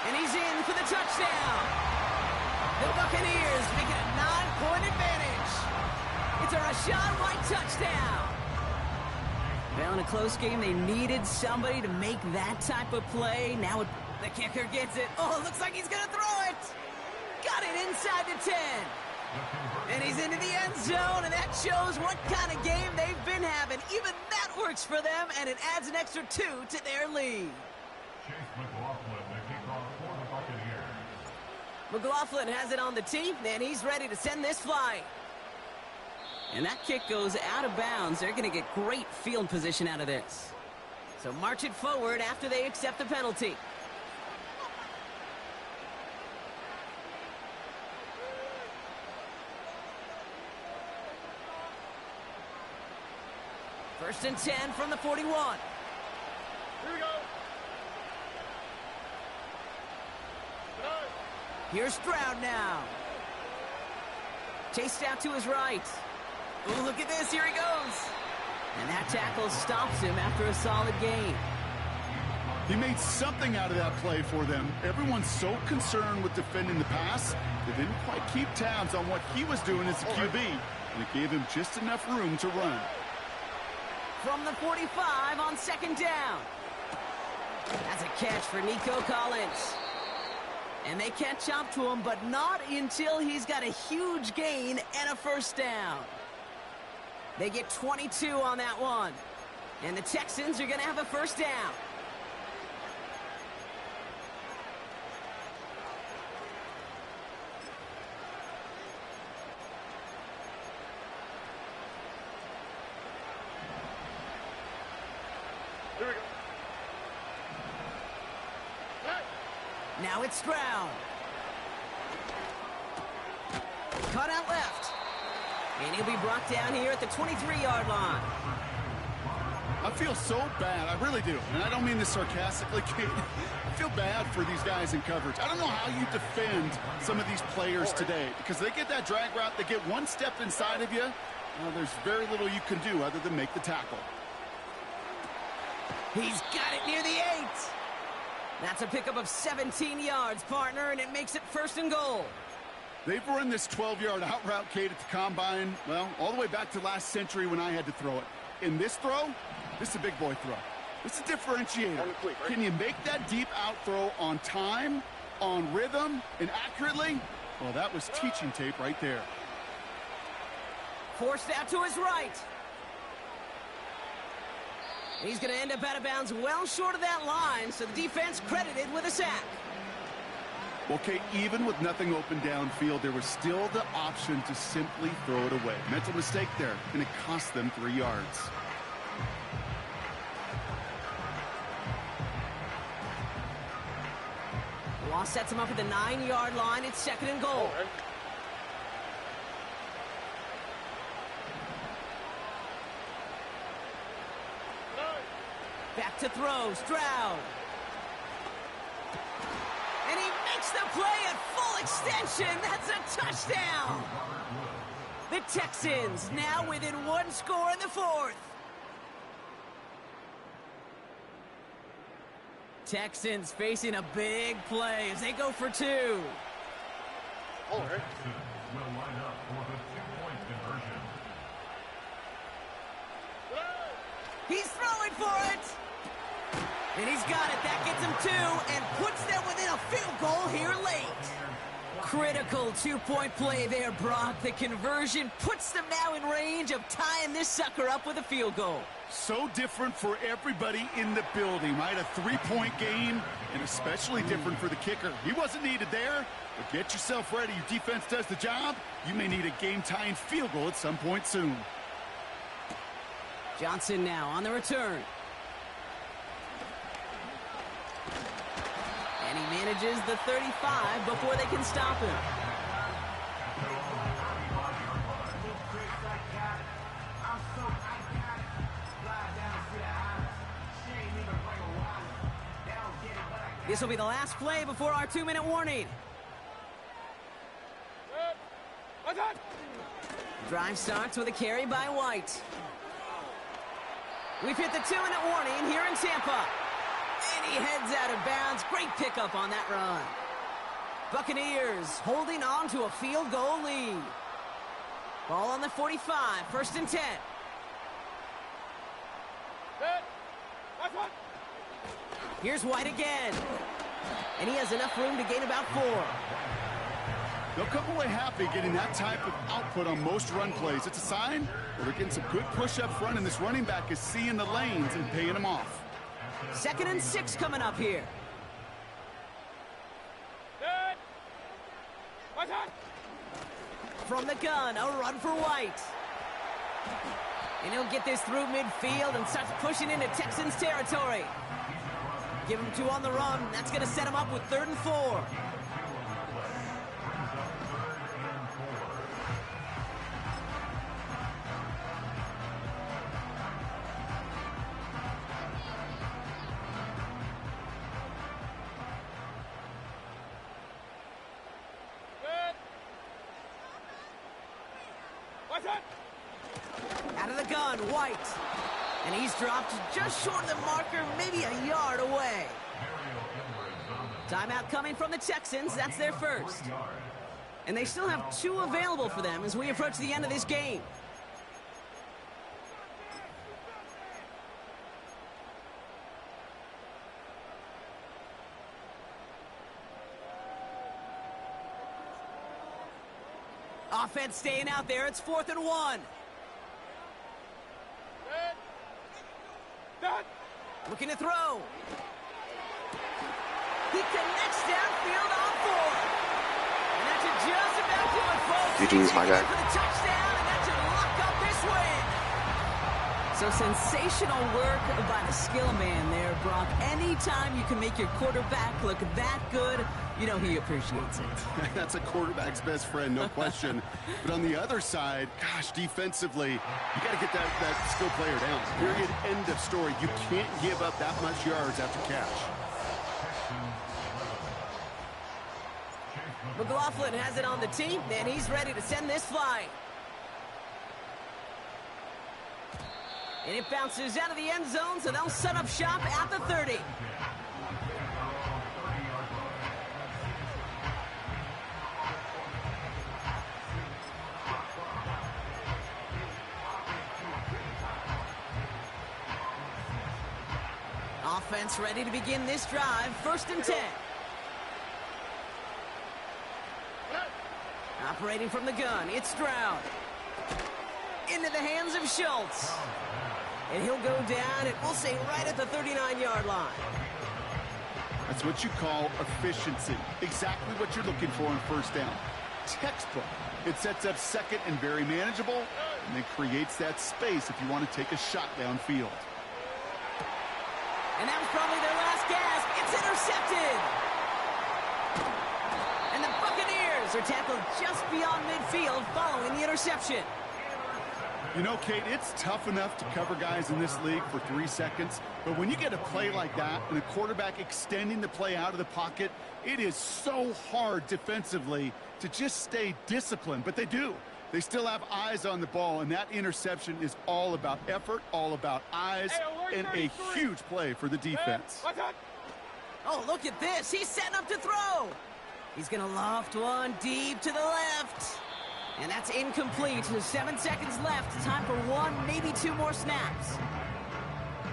And he's in for the touchdown. The Buccaneers make it a 9-point advantage. It's a Rachaad White touchdown. Well, in a close game, they needed somebody to make that type of play. Now the kicker gets it. Oh, it looks like he's going to throw it. Got it inside the 10. And he's into the end zone, and that shows what kind of game they've been having. Even that works for them, and it adds an extra 2 to their lead. McLaughlin has it on the tee, and he's ready to send this flying. And that kick goes out of bounds. They're going to get great field position out of this. So march it forward after they accept the penalty. First and 10 from the 41. Here we go. Here's Stroud now. Chased out to his right. Ooh, look at this. Here he goes. And that tackle stops him after a solid gain. He made something out of that play for them. Everyone's so concerned with defending the pass, they didn't quite keep tabs on what he was doing as a QB. And it gave him just enough room to run. From the 45 on 2nd down. That's a catch for Nico Collins. And they catch up to him, but not until he's got a huge gain and a first down. They get 22 on that one. And the Texans are going to have a first down. Here we go. Now it's Stroud. Cut out left. And he'll be brought down here at the 23-yard line. I feel so bad. I really do. And I don't mean this sarcastically, Kate. I feel bad for these guys in coverage. I don't know how you defend some of these players today, because they get that drag route, they get one step inside of you. Well, there's very little you can do other than make the tackle. He's got it near the 8. That's a pickup of 17 yards, partner, and it makes it 1st and goal. They've run this 12-yard out route, Kate, at the combine, well, all the way back to last century when I had to throw it. In this throw, this is a big boy throw. This is a differentiator. Can you make that deep out throw on time, on rhythm, and accurately? Well, that was teaching tape right there. Forced out to his right. He's going to end up out of bounds well short of that line, so the defense credited with a sack. Okay, even with nothing open downfield, there was still the option to simply throw it away. Mental mistake there, and it cost them 3 yards. The loss sets him up at the 9-yard line. It's 2nd and goal. Back to throw, Stroud. And he makes the play at full extension. That's a touchdown. The Texans now within 1 score in the 4th. Texans facing a big play as they go for 2. Will line up for the 2-point conversion. He's throwing for it. And he's got it. That gets him 2 and puts them within a field goal here late. Critical 2-point play there, Brock. The conversion puts them now in range of tying this sucker up with a field goal. So different for everybody in the building, right? A 3-point game, and especially different for the kicker. He wasn't needed there, but get yourself ready. Your defense does the job. You may need a game-tying field goal at some point soon. Johnson now on the return. And he manages the 35 before they can stop him. This will be the last play before our 2-minute warning. Drive starts with a carry by White. We've hit the 2-minute warning here in Tampa. And he heads out of bounds. Great pickup on that run. Buccaneers holding on to a field goal lead. Ball on the 45, 1st and 10. Here's White again. And he has enough room to gain about 4. They'll come away happy getting that type of output on most run plays. It's a sign that they're getting some good push up front, and this running back is seeing the lanes and paying them off. 2nd and 6 coming up here. From the gun, a run for White. And he'll get this through midfield and starts pushing into Texans territory. Give him 2 on the run. That's going to set him up with 3rd and 4. Out of the gun, White. And he's dropped just short of the marker, maybe a yard away. Timeout coming from the Texans. That's their first. And they still have 2 available for them as we approach the end of this game. Offense staying out there. It's 4th and 1. Looking to throw. He connects downfield on 4. And that should just about do it, folks. GG's, my guy. For the touchdown, and that should lock up this win. So sensational work by the skill man there, Brock. Anytime you can make your quarterback look that good, you know he appreciates it. That's a quarterback's best friend, no question. But on the other side, gosh, defensively, you got to get that skill player down. Period, end of story. You can't give up that much yards after catch. McLaughlin has it on the tee, and he's ready to send this flying. And it bounces out of the end zone, so they'll set up shop at the 30. Offense ready to begin this drive. 1st and 10. Operating from the gun, it's Stroud. Into the hands of Schultz. And he'll go down, and we'll say right at the 39-yard line. That's what you call efficiency. Exactly what you're looking for on first down. Textbook. It sets up second and very manageable, and it creates that space if you want to take a shot downfield. And that was probably their last gasp. It's intercepted. And the Buccaneers are tackled just beyond midfield following the interception. You know, Kate, it's tough enough to cover guys in this league for 3 seconds, but when you get a play like that and a quarterback extending the play out of the pocket, it is so hard defensively to just stay disciplined, but they do. They still have eyes on the ball, and that interception is all about effort, all about eyes, and a huge play for the defense. Oh, look at this. He's setting up to throw. He's going to loft one deep to the left. And that's incomplete. 7 seconds left. Time for one, maybe two more snaps.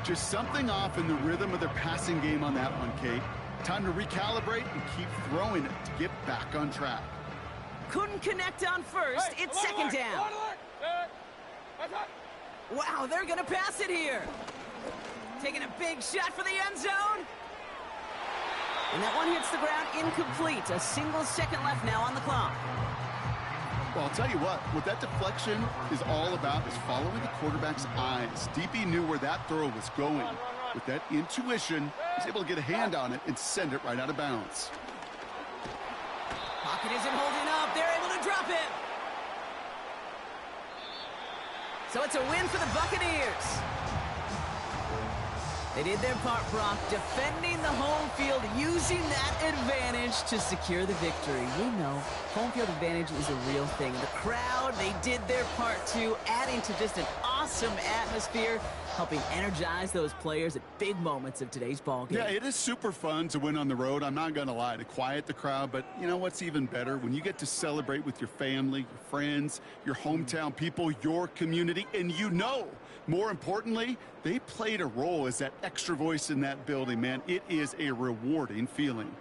Just something off in the rhythm of their passing game on that one, Kate. Time to recalibrate and keep throwing it to get back on track. Couldn't connect on first. It's second down. Wow, they're going to pass it here. Taking a big shot for the end zone. And that one hits the ground incomplete. A single second left now on the clock. Well, I'll tell you what that deflection is all about is following the quarterback's eyes. DB knew where that throw was going. With that intuition, he's able to get a hand on it and send it right out of bounds. Pocket isn't holding up. They're able to drop it. So it's a win for the Buccaneers. They did their part, Brock, defending the home field, using that advantage to secure the victory. We know home field advantage is a real thing. The crowd, they did their part too, adding to just an awesome atmosphere, helping energize those players at big moments of today's ball game. Yeah, it is super fun to win on the road. I'm not going to lie, to quiet the crowd. But you know what's even better? When you get to celebrate with your family, your friends, your hometown people, your community, and you know, more importantly, they played a role as that extra voice in that building, man. It is a rewarding feeling.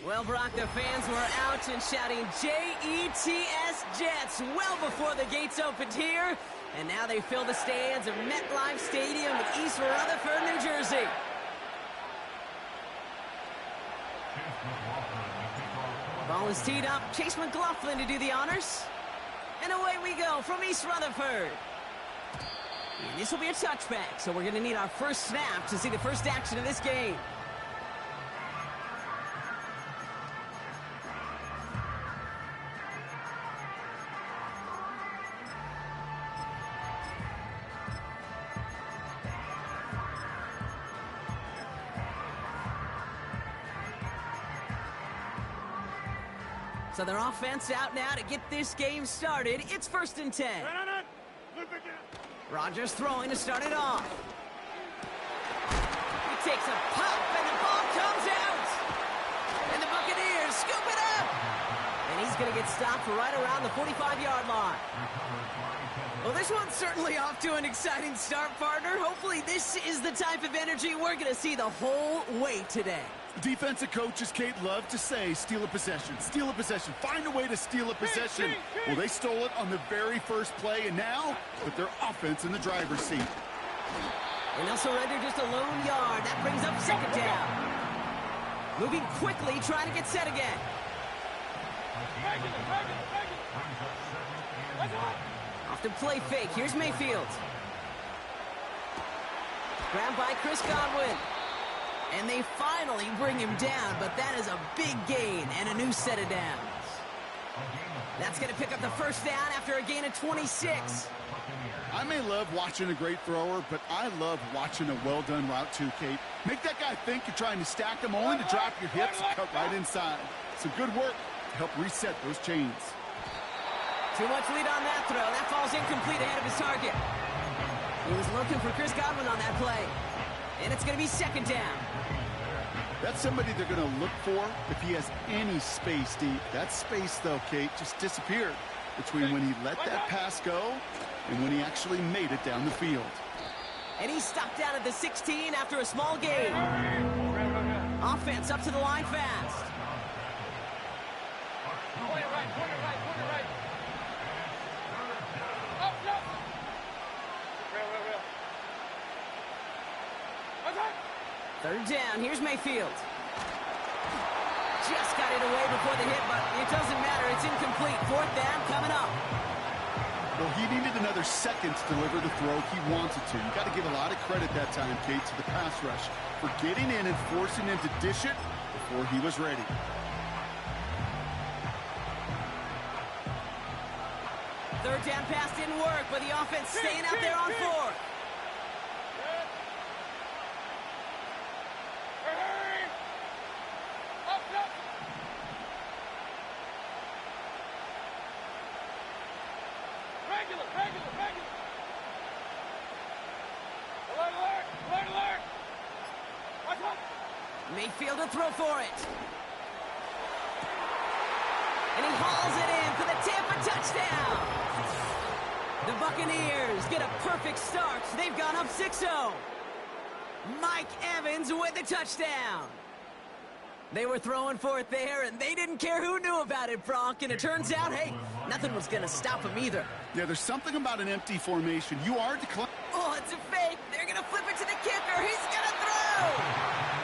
Well, Brock, the fans were out and shouting J-E-T-S Jets well before the gates opened here. And now they fill the stands of MetLife Stadium in East Rutherford, New Jersey. Ball is teed up. Chase McLaughlin to do the honors. And away we go from East Rutherford. And this will be a touchback, so we're going to need our first snap to see the first action of this game. So their offense out now to get this game started. It's 1st and 10. Rodgers throwing to start it off. He takes a pop, and the ball comes out. And the Buccaneers scoop it up. And he's going to get stopped right around the 45-yard line. Well, this one's certainly off to an exciting start, partner. Hopefully this is the type of energy we're going to see the whole way today. Defensive coaches, Kate, love to say, steal a possession, find a way to steal a possession. Well, they stole it on the very first play, and now put their offense in the driver's seat. And they'll surrender just a lone yard. That brings up second down. Moving quickly, trying to get set again. Off the play fake. Here's Mayfield. Grabbed by Chris Godwin. And they finally bring him down, but that is a big gain and a new set of downs. That's going to pick up the first down after a gain of 26. I may love watching a great thrower, but I love watching a well-done route too, Kate. Make that guy think you're trying to stack them only to drop your hips and cut right inside. Some good work to help reset those chains. Too much lead on that throw. That falls incomplete ahead of his target. He was looking for Chris Godwin on that play. And it's going to be second down. That's somebody they're going to look for if he has any space deep. That space, though, Kate, just disappeared between when he let that pass go and when he actually made it down the field. And he stopped down at the 16 after a small gain. Offense up to the line fast. Point it right, point it right, point it right. Up, up. Real. Okay. Third down. Here's Mayfield. Just got it away before the hit, but it doesn't matter. It's incomplete. Fourth down coming up. Well, he needed another second to deliver the throw he wanted to. You got to give a lot of credit that time, Kate, to the pass rush for getting in and forcing him to dish it before he was ready. Third down pass didn't work, but the offense staying out there on fourth. Mayfield to throw for it. And he hauls it in for the Tampa touchdown. The Buccaneers get a perfect start. They've gone up 6-0. Mike Evans with the touchdown. They were throwing for it there, and they didn't care who knew about it, Bronk. And it turns out, hey, nothing was going to stop him either. Yeah, there's something about an empty formation. You are declining. Oh, it's a fake. They're going to flip it to the kicker. He's going to throw.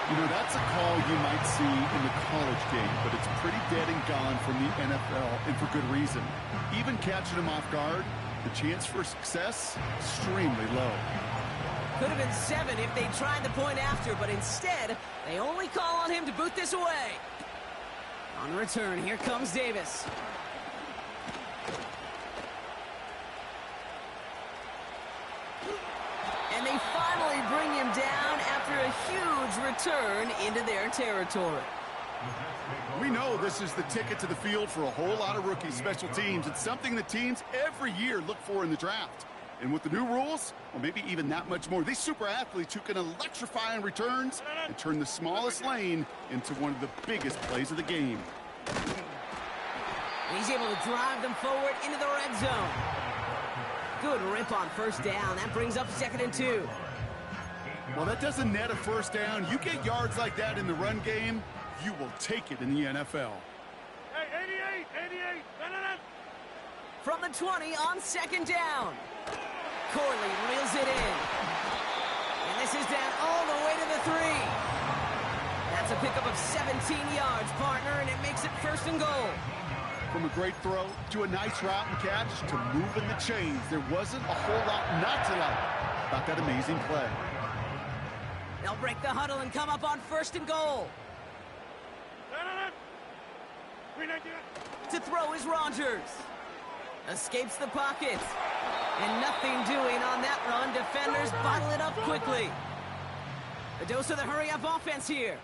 You know, that's a call you might see in the college game, but it's pretty dead and gone from the NFL, and for good reason. Even catching him off guard, the chance for success, extremely low. Could have been 7 if they tried the point after, but instead, they only call on him to boot this away. On the return, here comes Davis. And they finally bring him down after a huge return into their territory. We know this is the ticket to the field for a whole lot of rookie special teams. It's something that teams every year look for in the draft. And with the new rules, well, maybe even that much more, these super athletes who can electrify in returns and turn the smallest lane into one of the biggest plays of the game. And he's able to drive them forward into the red zone. Good rip on first down. That brings up 2nd and 2. Well, that doesn't net a first down. You get yards like that in the run game, you will take it in the NFL. Hey, 88. From the 20 on 2nd down. Corley reels it in. And this is down all the way to the 3. That's a pickup of 17 yards, partner, and it makes it 1st and goal. From a great throw to a nice route and catch to moving the chains, there wasn't a whole lot not to like about that amazing play. They'll break the huddle and come up on 1st and goal. To throw is Rodgers. Escapes the pocket. And nothing doing on that run. Defenders bottle it up quickly. A dose of the hurry-up offense here.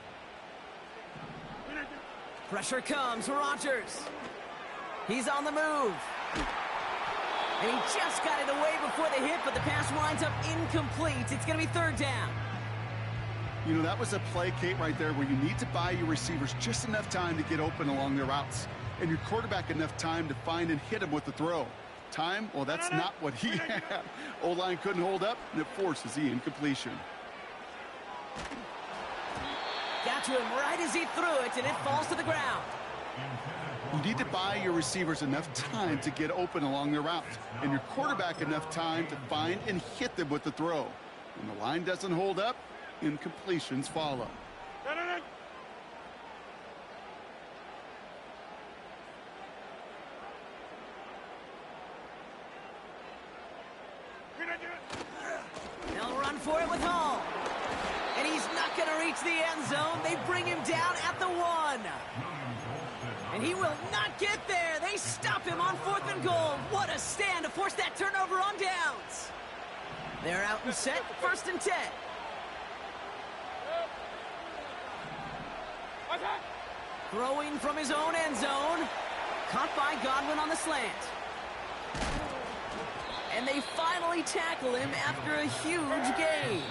Pressure comes. Rodgers. He's on the move. And he just got it away before the hit, but the pass winds up incomplete. It's going to be 3rd down. You know, that was a play, Kate, right there where you need to buy your receivers just enough time to get open along their routes. And your quarterback enough time to find and hit him with the throw. Time? Well, that's not what he had. O-line couldn't hold up, and it forces the incompletion. Got to him right as he threw it, and it falls to the ground. You need to buy your receivers enough time to get open along their route, and your quarterback enough time to find and hit them with the throw. When the line doesn't hold up, incompletions follow. with Hall. And he's not going to reach the end zone. They bring him down at the 1. And he will not get there. They stop him on 4th and goal. What a stand to force that turnover on downs. They're out and set, 1st and 10. Throwing from his own end zone. Caught by Godwin on the slant. And they finally tackle him after a huge gain.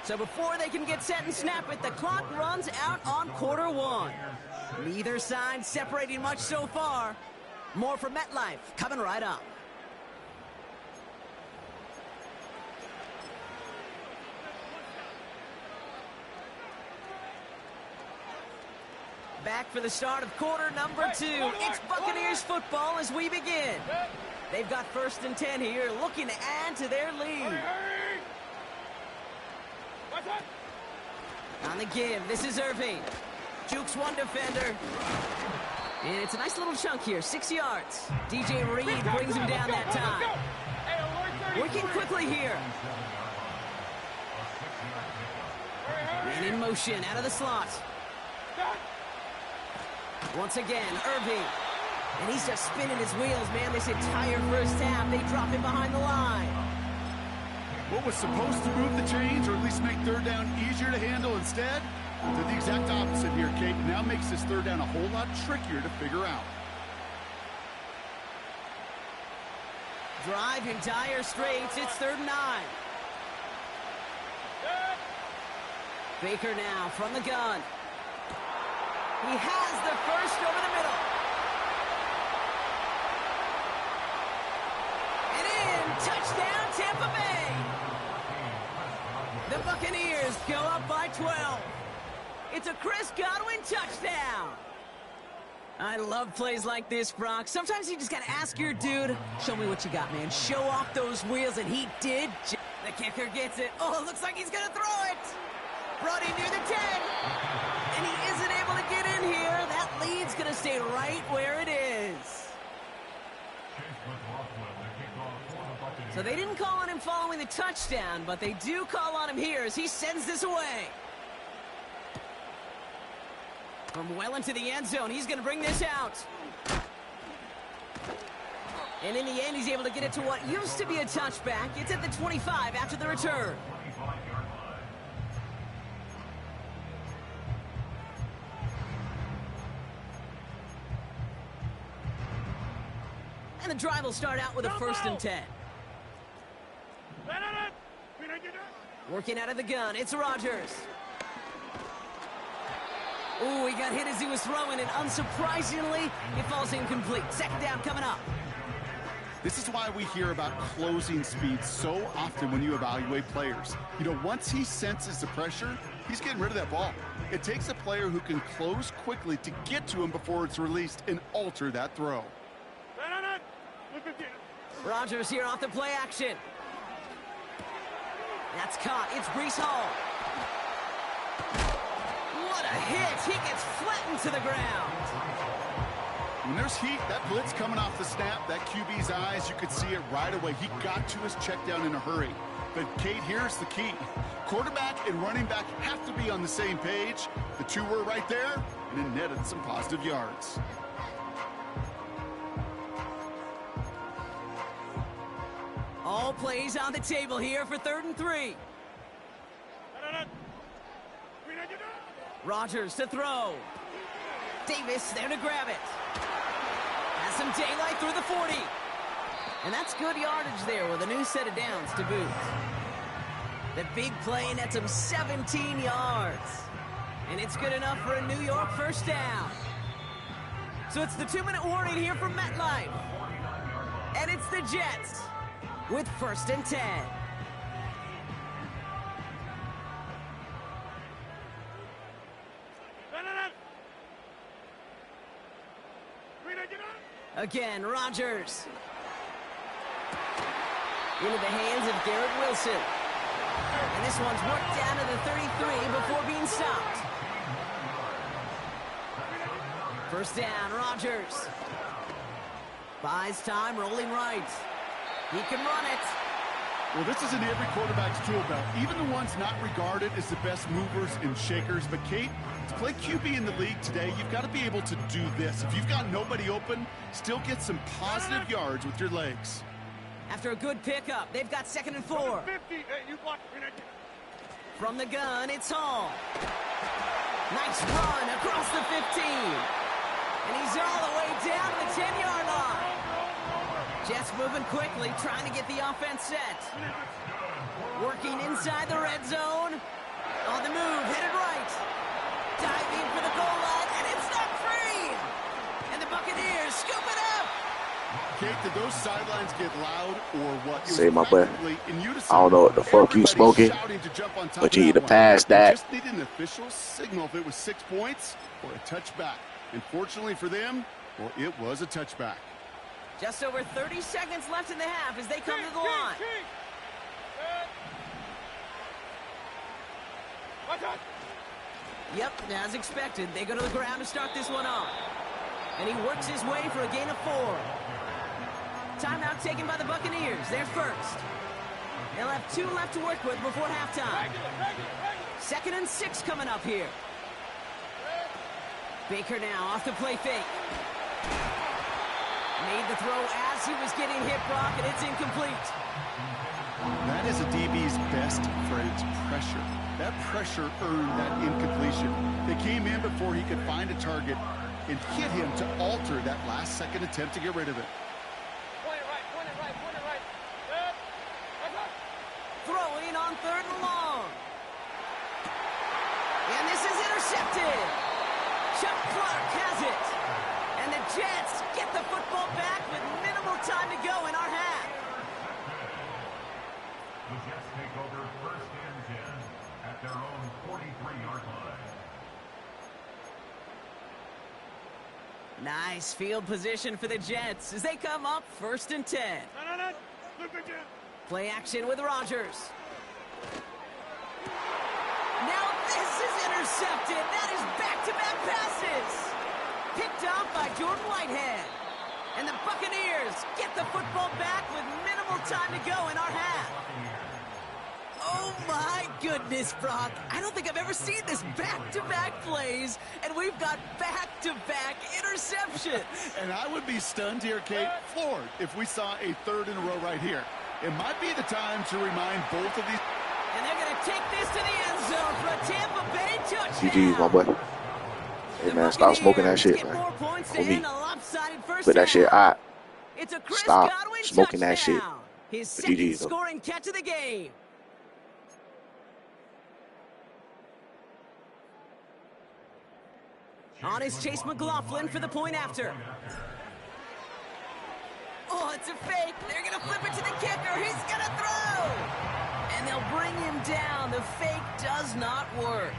So before they can get set and snap it, the clock runs out on quarter 1. Neither side separating much so far. More from MetLife coming right up. Back for the start of quarter number 2. It's Buccaneers football as we begin. They've got 1st and 10 here, looking to add to their lead. On the give, this is Irving. Jukes one defender. And it's a nice little chunk here, 6 yards. DJ Reed brings him down that time. Working quickly here. Man in motion, out of the slot. Once again, Irving. And he's just spinning his wheels, man. This entire first half, they drop him behind the line. What was supposed to move the chains, or at least make 3rd down easier to handle instead, did the exact opposite here, Kate. Now makes this 3rd down a whole lot trickier to figure out. Drive in dire straits. It's 3rd and 9. Baker now from the gun. He has the first over the middle. And in, touchdown Tampa Bay. The Buccaneers go up by 12. It's a Chris Godwin touchdown. I love plays like this, Brock. Sometimes you just got to ask your dude, show me what you got, man. Show off those wheels, and he did. The kicker gets it. Oh, it looks like he's going to throw it. Brought in near the 10. And he isn't able to get in here. That lead's going to stay right where it is. So they didn't call on him following the touchdown, but they do call on him here as he sends this away. From well into the end zone, he's going to bring this out. And in the end, he's able to get it to what used to be a touchback. It's at the 25 after the return. And the drive will start out with a 1st and 10. Working out of the gun, it's Rodgers. Ooh, he got hit as he was throwing, and unsurprisingly, it falls incomplete. 2nd down coming up. This is why we hear about closing speed so often when you evaluate players. You know, once he senses the pressure, he's getting rid of that ball. It takes a player who can close quickly to get to him before it's released and alter that throw. Rodgers here off the play action. That's caught. It's Breece Hall. What a hit. He gets flattened to the ground. When there's heat, that blitz coming off the snap, that QB's eyes, you could see it right away. He got to his check down in a hurry. But, Kate, here's the key. Quarterback and running back have to be on the same page. The two were right there, and it netted some positive yards. All plays on the table here for 3rd and 3. Rodgers to throw. Davis there to grab it. Has some daylight through the 40. And that's good yardage there with a new set of downs to boot. The big play nets him 17 yards. And it's good enough for a New York 1st down. So it's the 2-minute warning here from MetLife. And it's the Jets with 1st and 10. Again, Rodgers. Into the hands of Garrett Wilson. And this one's worked down to the 33 before being stopped. 1st down, Rodgers. Buys time, rolling right. He can run it. Well, this is in every quarterback's tool belt, even the ones not regarded as the best movers and shakers. But, Kate, to play QB in the league today, you've got to be able to do this. If you've got nobody open, still get some positive yards with your legs. After a good pickup, they've got 2nd and 4. 50. Hey, you block. From the gun, it's Hall. Nice run across the 15. And he's all the way down to the 10-yard line. Jets moving quickly, trying to get the offense set. Working inside the red zone. On the move, headed right. Diving for the goal line, and it's not free. And the Buccaneers scoop it up. Kate, did those sidelines get loud or what? Say my boy. I don't know what the fuck you smoking, but you need to pass that. Just needed an official signal if it was 6 points or a touchback. Unfortunately for them, well, it was a touchback. Just over 30 seconds left in the half as they come to the line. Yep, as expected, they go to the ground to start this one off. And he works his way for a gain of 4. Timeout taken by the Buccaneers. They're first. They'll have 2 left to work with before halftime. 2nd and 6 coming up here. Baker now off the play fake. Made the throw as he was getting hit, Brock, and it's incomplete. That is a DB's best friend, pressure. That pressure earned that incompletion. They came in before he could find a target and hit him to alter that last-second attempt to get rid of it. Point it right. Throwing on 3rd and long. And this is intercepted. Chuck Clark has it. And the Jets get the football back with minimal time to go in our half. The Jets take over 1st and 10 at their own 43-yard line. Nice field position for the Jets as they come up 1st and 10. No. Look again. Play action with Rodgers. Now this is intercepted. That is back-to-back passes. Picked off by Jordan Whitehead. And the Buccaneers get the football back with minimal time to go in our half. Oh my goodness, Brock. I don't think I've ever seen this back-to-back plays, and we've got back-to-back interceptions. And I would be stunned here, Kate, floored, if we saw a 3rd in a row right here. It might be the time to remind both of these. And they're going to take this to the end zone for a Tampa Bay touchdown. GG's, my boy. Hey, man, stop smoking that shit, man. For me. Put that shit out. It's a Chris Stop Godwin smoking that shit. touchdown. His For second GG's, though. scoring catch of the game. On is Chase McLaughlin for the point after. Oh, it's a fake. They're going to flip it to the kicker. He's going to throw. And they'll bring him down. The fake does not work.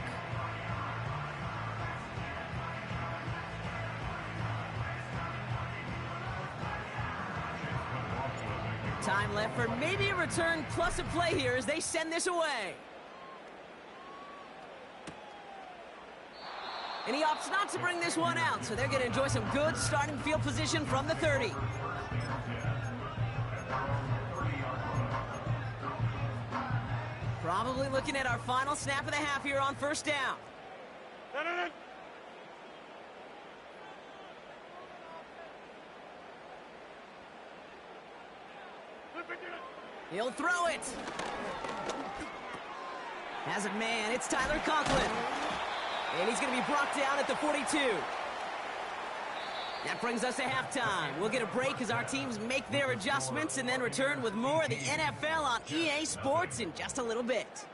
Time left for maybe a return plus a play here as they send this away. And he opts not to bring this one out, so they're going to enjoy some good starting field position from the 30. Probably looking at our final snap of the half here on 1st down. No. He'll throw it. Has it man, it's Tyler Conklin. And he's going to be brought down at the 42. That brings us to halftime. We'll get a break as our teams make their adjustments and then return with more of the NFL on EA Sports in just a little bit.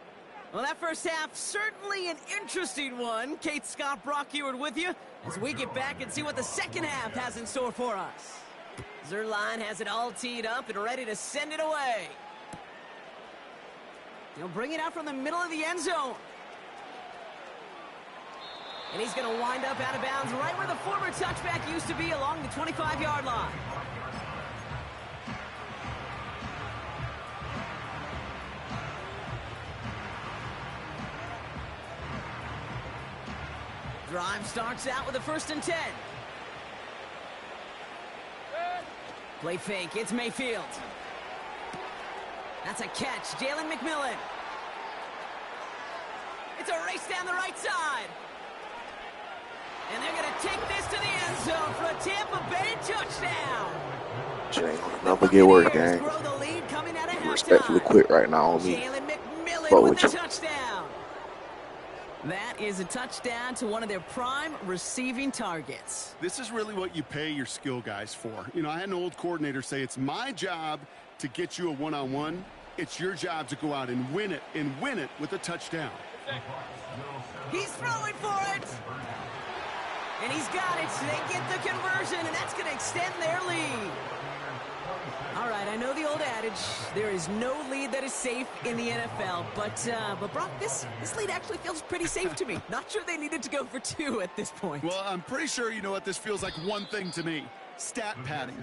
Well, that first half, certainly an interesting one. Kate, Scott, Brock Ewart with you as we get back and see what the second half has in store for us. Zerline has it all teed up and ready to send it away. He'll bring it out from the middle of the end zone. And he's going to wind up out of bounds right where the former touchback used to be along the 25-yard line. Drive starts out with a 1st and 10. Play fake, it's Mayfield. That's a catch. Jalen McMillan. It's a race down the right side. And they're going to take this to the end zone for a Tampa Bay touchdown. Shit ain't gonna never get worse, gang. Grow the lead coming out of halftime. Respectfully quit right now on me. Jalen McMillan Fuck with with the you. touchdown. That is a touchdown to one of their prime receiving targets. This is really what you pay your skill guys for. You know, I had an old coordinator say it's my job to get you a one-on-one. It's your job to go out and win it with a touchdown. He's throwing for it. And he's got it. They get the conversion, and that's going to extend their lead. All right, I know the old adage, there is no lead that is safe in the NFL, but Brock, this lead actually feels pretty safe to me. Not sure they needed to go for 2 at this point. Well, I'm pretty sure you know what this feels like one thing to me. Stat padding.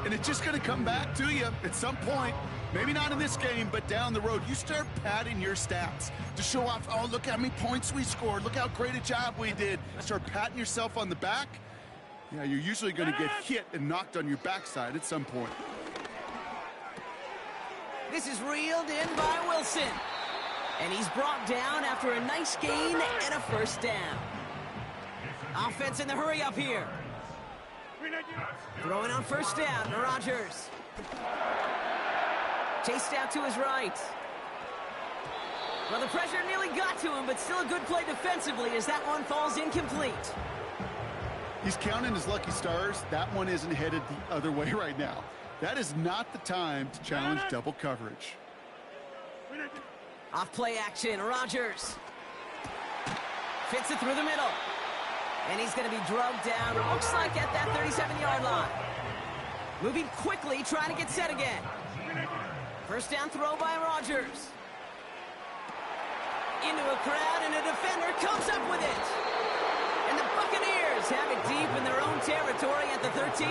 And it's just going to come back to you at some point. Maybe not in this game, but down the road. You start padding your stats to show off, oh, look how many points we scored. Look how great a job we did. Start patting yourself on the back. Yeah, you're usually going to get hit and knocked on your backside at some point. This is reeled in by Wilson. And he's brought down after a nice gain and a first down. Offense in the hurry up here. Throwing on first down, Rodgers. Chased out to his right. Well, the pressure nearly got to him, but still a good play defensively as that one falls incomplete. He's counting his lucky stars. That one isn't headed the other way right now. That is not the time to challenge double coverage. Off play action, Rodgers. Fits it through the middle. And he's going to be drugged down, looks like at that 37-yard line. Moving quickly, trying to get set again. First down throw by Rodgers. Into a crowd, and a defender comes up with it. And the Buccaneers have it deep in their own territory at the 13.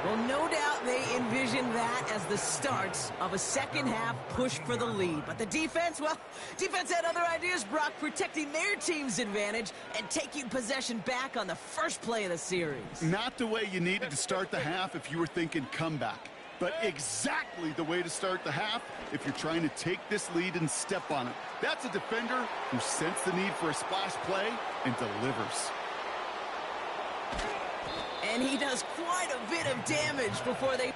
Well, no doubt they envisioned that as the start of a second-half push for the lead. But the defense, well, defense had other ideas, Brock, protecting their team's advantage and taking possession back on the first play of the series. Not the way you needed to start the half if you were thinking comeback, but exactly the way to start the half if you're trying to take this lead and step on it. That's a defender who sensed the need for a splash play and delivers. And he does quite a bit of damage before they...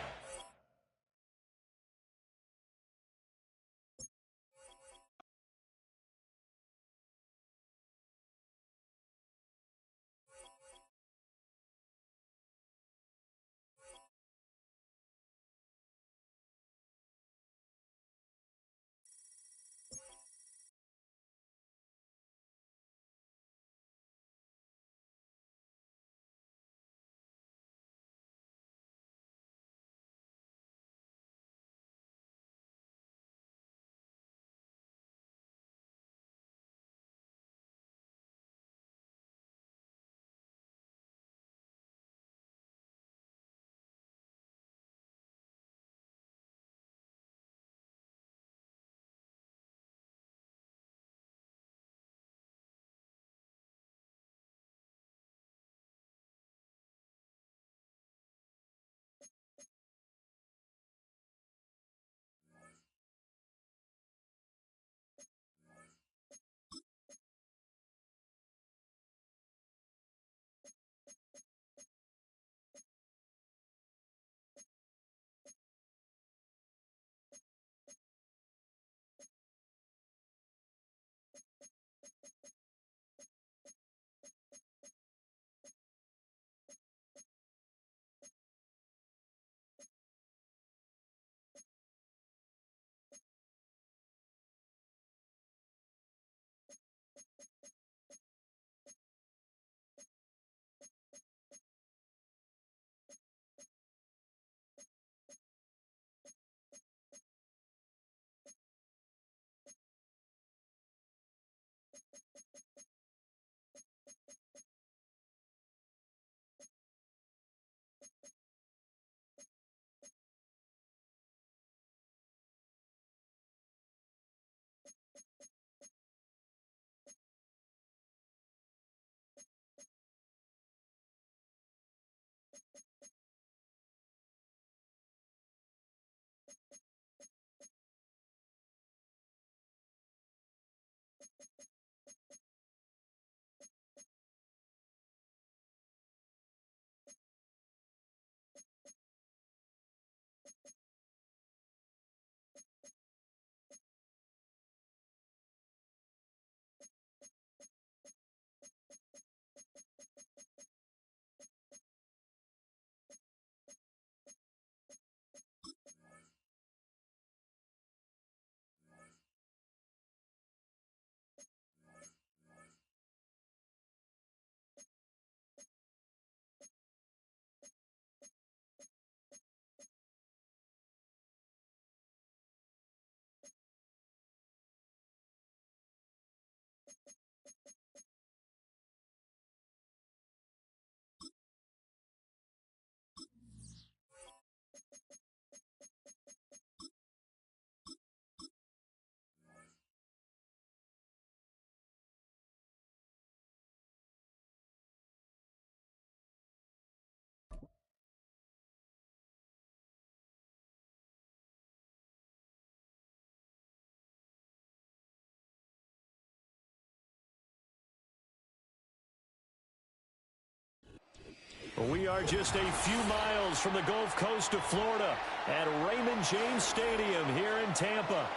We are just a few miles from the Gulf Coast of Florida at Raymond James Stadium here in Tampa.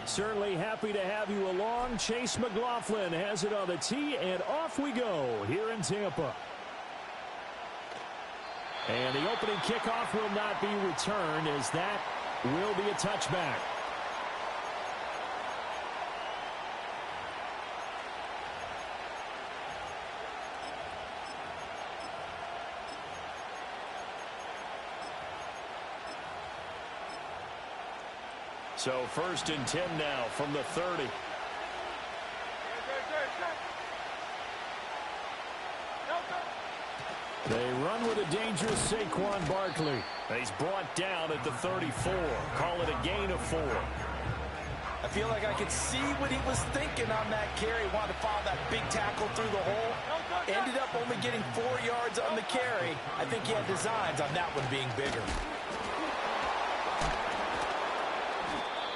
Certainly happy to have you along. Chase McLaughlin has it on the tee, and off we go here in Tampa. And the opening kickoff will not be returned, as that will be a touchback. So 1st and 10 now from the 30. They run with a dangerous Saquon Barkley. He's brought down at the 34. Call it a gain of 4. I feel like I could see what he was thinking on that carry. Wanted to follow that big tackle through the hole. Ended up only getting 4 yards on the carry. I think he had designs on that one being bigger.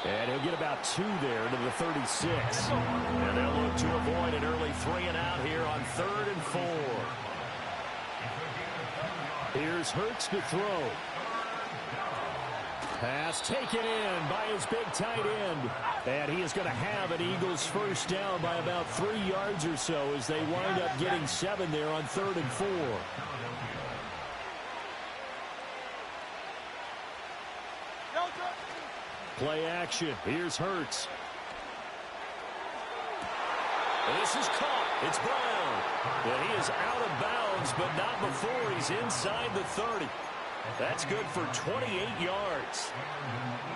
And he'll get about 2 there to the 36. And they'll look to avoid an early 3 and out here on 3rd and 4. Here's Hurts to throw. Pass taken in by his big tight end. And he is going to have an Eagles first down by about 3 yards or so as they wind up getting 7 there on 3rd and 4. Play action. Here's Hurts. This is caught. It's Brown. And he is out of bounds, but not before he's inside the 30. That's good for 28 yards.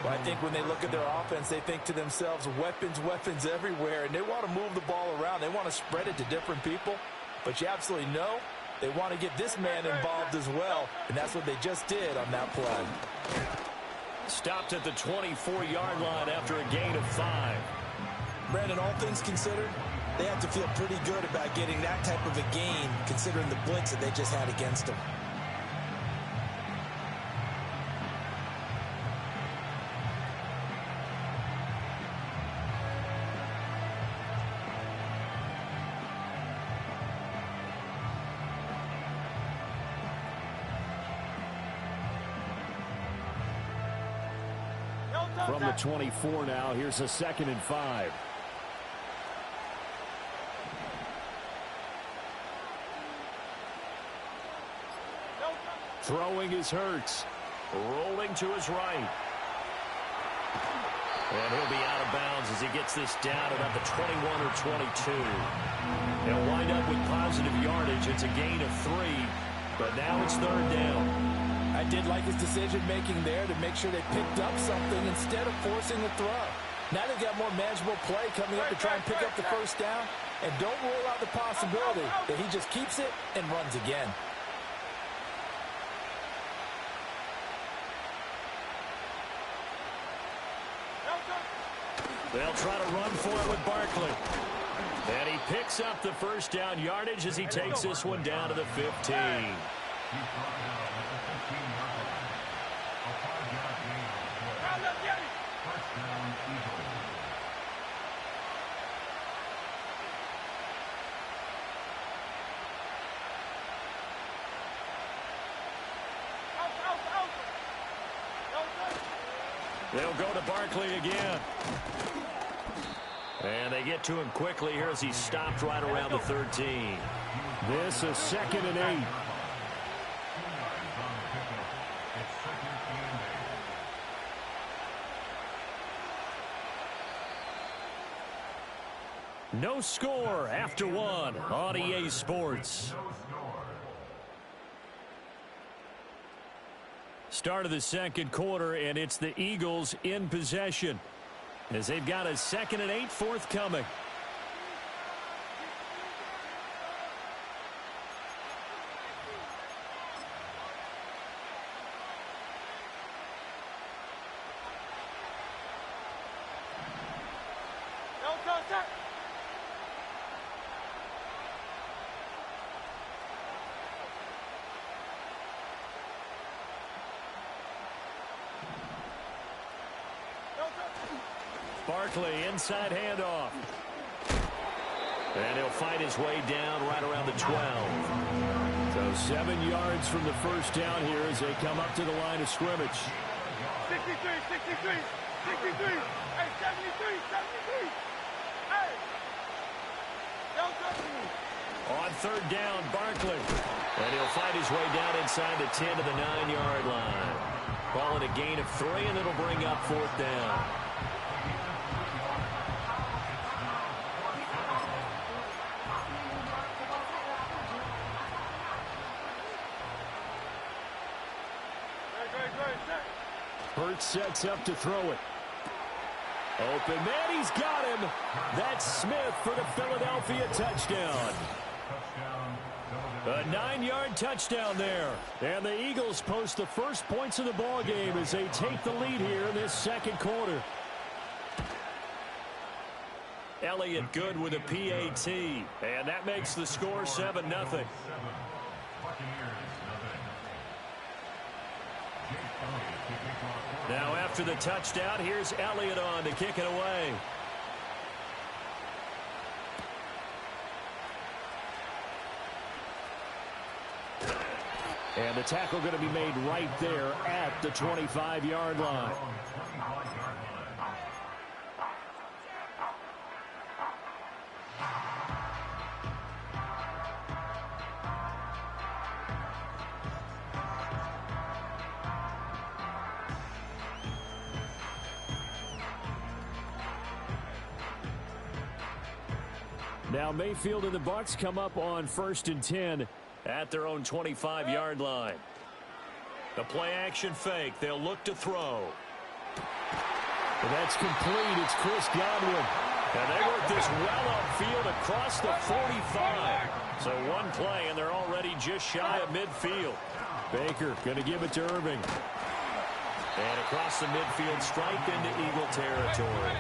Well, I think when they look at their offense, they think to themselves, weapons, weapons everywhere, and they want to move the ball around. They want to spread it to different people. But you absolutely know they want to get this man involved as well, and that's what they just did on that play. Stopped at the 24-yard line after a gain of 5. Brandon, all things considered, they have to feel pretty good about getting that type of a gain, considering the blitz that they just had against them. From the 24 now, here's a 2nd and 5. Throwing is Hurts. Rolling to his right. And he'll be out of bounds as he gets this down about the 21 or 22. He'll wind up with positive yardage. It's a gain of 3, but now it's 3rd down. I did like his decision-making there to make sure they picked up something instead of forcing the throw. Now they've got more manageable play coming up to try and pick up the first down. And don't rule out the possibility that he just keeps it and runs again. They'll try to run for it with Barkley. And he picks up the first down yardage as he takes this one down to the 15. They'll go to Barkley again. And they get to him quickly here as he's stopped right around the 13. This is 2nd and 8. No score after 1 on EA Sports. Start of the 2nd quarter, and it's the Eagles in possession as they've got a 2nd and 8 forthcoming. Barkley, inside handoff. And he'll fight his way down right around the 12. So 7 yards from the first down here as they come up to the line of scrimmage. 63, 63, 63. Hey, 73, 73. Hey. Don't touch me. On third down, Barkley. And he'll fight his way down inside the 10 to the 9-yard line. Call it a gain of 3, and it'll bring up fourth down. Hurts sets up to throw it. Open man, he's got him. That's Smith for the Philadelphia touchdown. A 9-yard touchdown there. And the Eagles post the first points of the ball game as they take the lead here in this second quarter. Elliott good with a PAT. And that makes the score 7-0. Now after the touchdown, here's Elliott on to kick it away. And the tackle going to be made right there at the 25-yard line. Now Mayfield and the Bucs come up on 1st and 10 at their own 25-yard line. The play-action fake. They'll look to throw. And that's complete. It's Chris Godwin. And they work this well upfield across the 45. So one play, and they're already just shy of midfield. Baker going to give it to Irving. And across the midfield stripe into Eagle territory.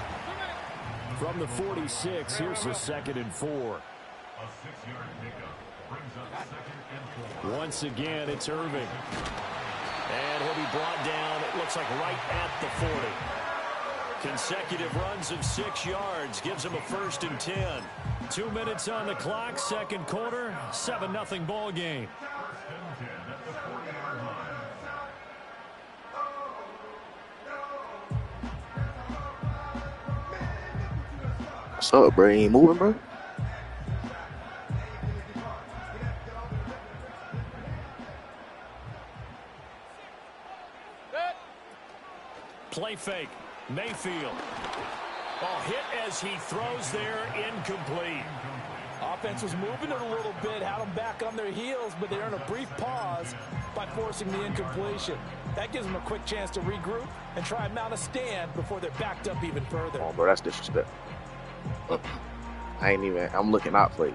From the 46, here's the 2nd and 4. A 6-yard pickup brings up 2nd and 4. Once again, it's Irving. And he'll be brought down, it looks like right at the 40. Consecutive runs of 6 yards gives him a 1st and 10. 2 minutes on the clock, second quarter, 7-0 ball game. 1st and 10 at the 40-yard line. What's up, bro? You ain't moving, bro? Play fake. Mayfield. Oh, hit as he throws there, incomplete. Offense was moving it a little bit, had them back on their heels, but they're in a brief pause by forcing the incompletion. That gives them a quick chance to regroup and try and mount a stand before they're backed up even further. Oh, bro, that's disrespect. I'm looking out for you.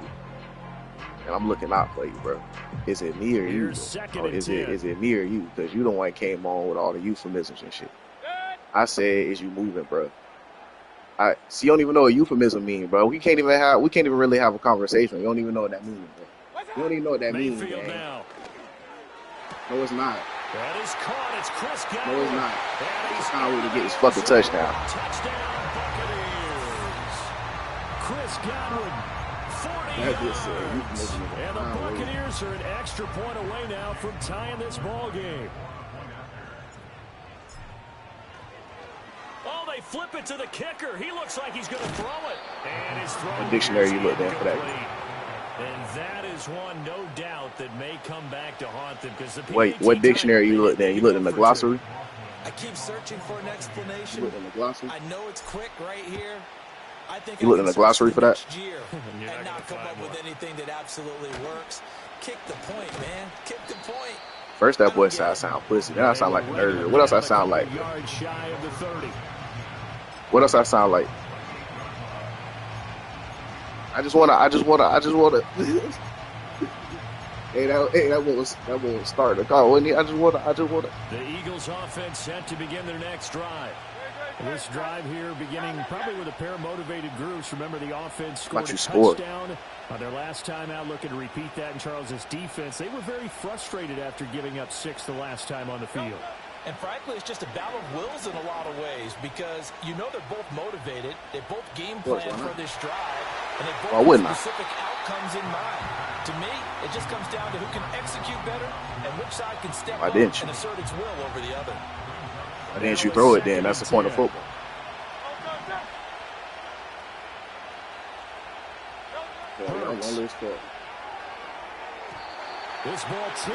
And I'm looking out for you, bro. Is it me or you? Or is it me or you? Because you the one came on with all the euphemisms and shit. I said, is you moving, bro? You don't even know what euphemism means, bro. We can't even really have a conversation. You don't even know what that means, bro. You don't even know what that means, man. Now. No, it's not. That is caught. It's Chris Godwin. No, it's not. It's not way to get his fucking touchdown. Touchdown, Buccaneers. Chris Godwin, 40 yards. And the Buccaneers are an extra point away now from tying this ball game. Oh, they flip it to the kicker. He looks like he's going to throw it. And his throw. What dictionary you looked at for that? And that is one, no doubt, that may come back to haunt them. Because the Wait, what dictionary you looked at? You looked in the glossary? I keep searching for an explanation. You looked in the glossary? I know it's quick right here. I think you looked in the glossary for that? Year and not come up with anything that absolutely works. Kick the point, man. Kick the point. First, that boy said I sound pussy. Then I sound like a nerd. What else I sound like? Yard shy of the 30. What else I sound like? I just wanna. Hey, that won't start the car, wasn't he? I just wanna. The Eagles offense set to begin their next drive. This drive here beginning probably with a pair of motivated groups. Remember, the offense scored a touchdown on their last time out, looking to repeat that in Charles's defense. They were very frustrated after giving up 6 the last time on the field. And frankly, it's just a battle of wills in a lot of ways because you know they're both motivated. They both game plan for this drive, and they both have specific outcomes in mind. To me, it just comes down to who can execute better and which side can step up and assert its will over the other. Why didn't you throw it then? That's the point of football.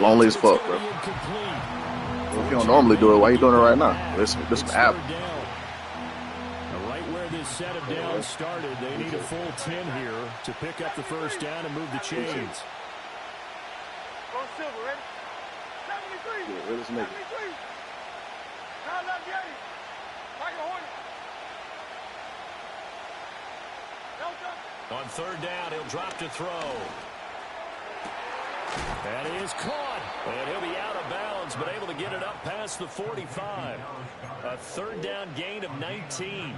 Lonely as fuck, bro. If you don't normally do it, why are you doing it right now? This happen. Right where this set of downs started, they need a full 10 here to pick up the first down and move the chains. Go Silver, ready? 73. Yeah, let's make it. 73. Now left Yeti. Like a hornet. On third down, he'll drop to throw. That is caught. And he'll be out of bounds, but able to get it up past the 45. A third down gain of 19.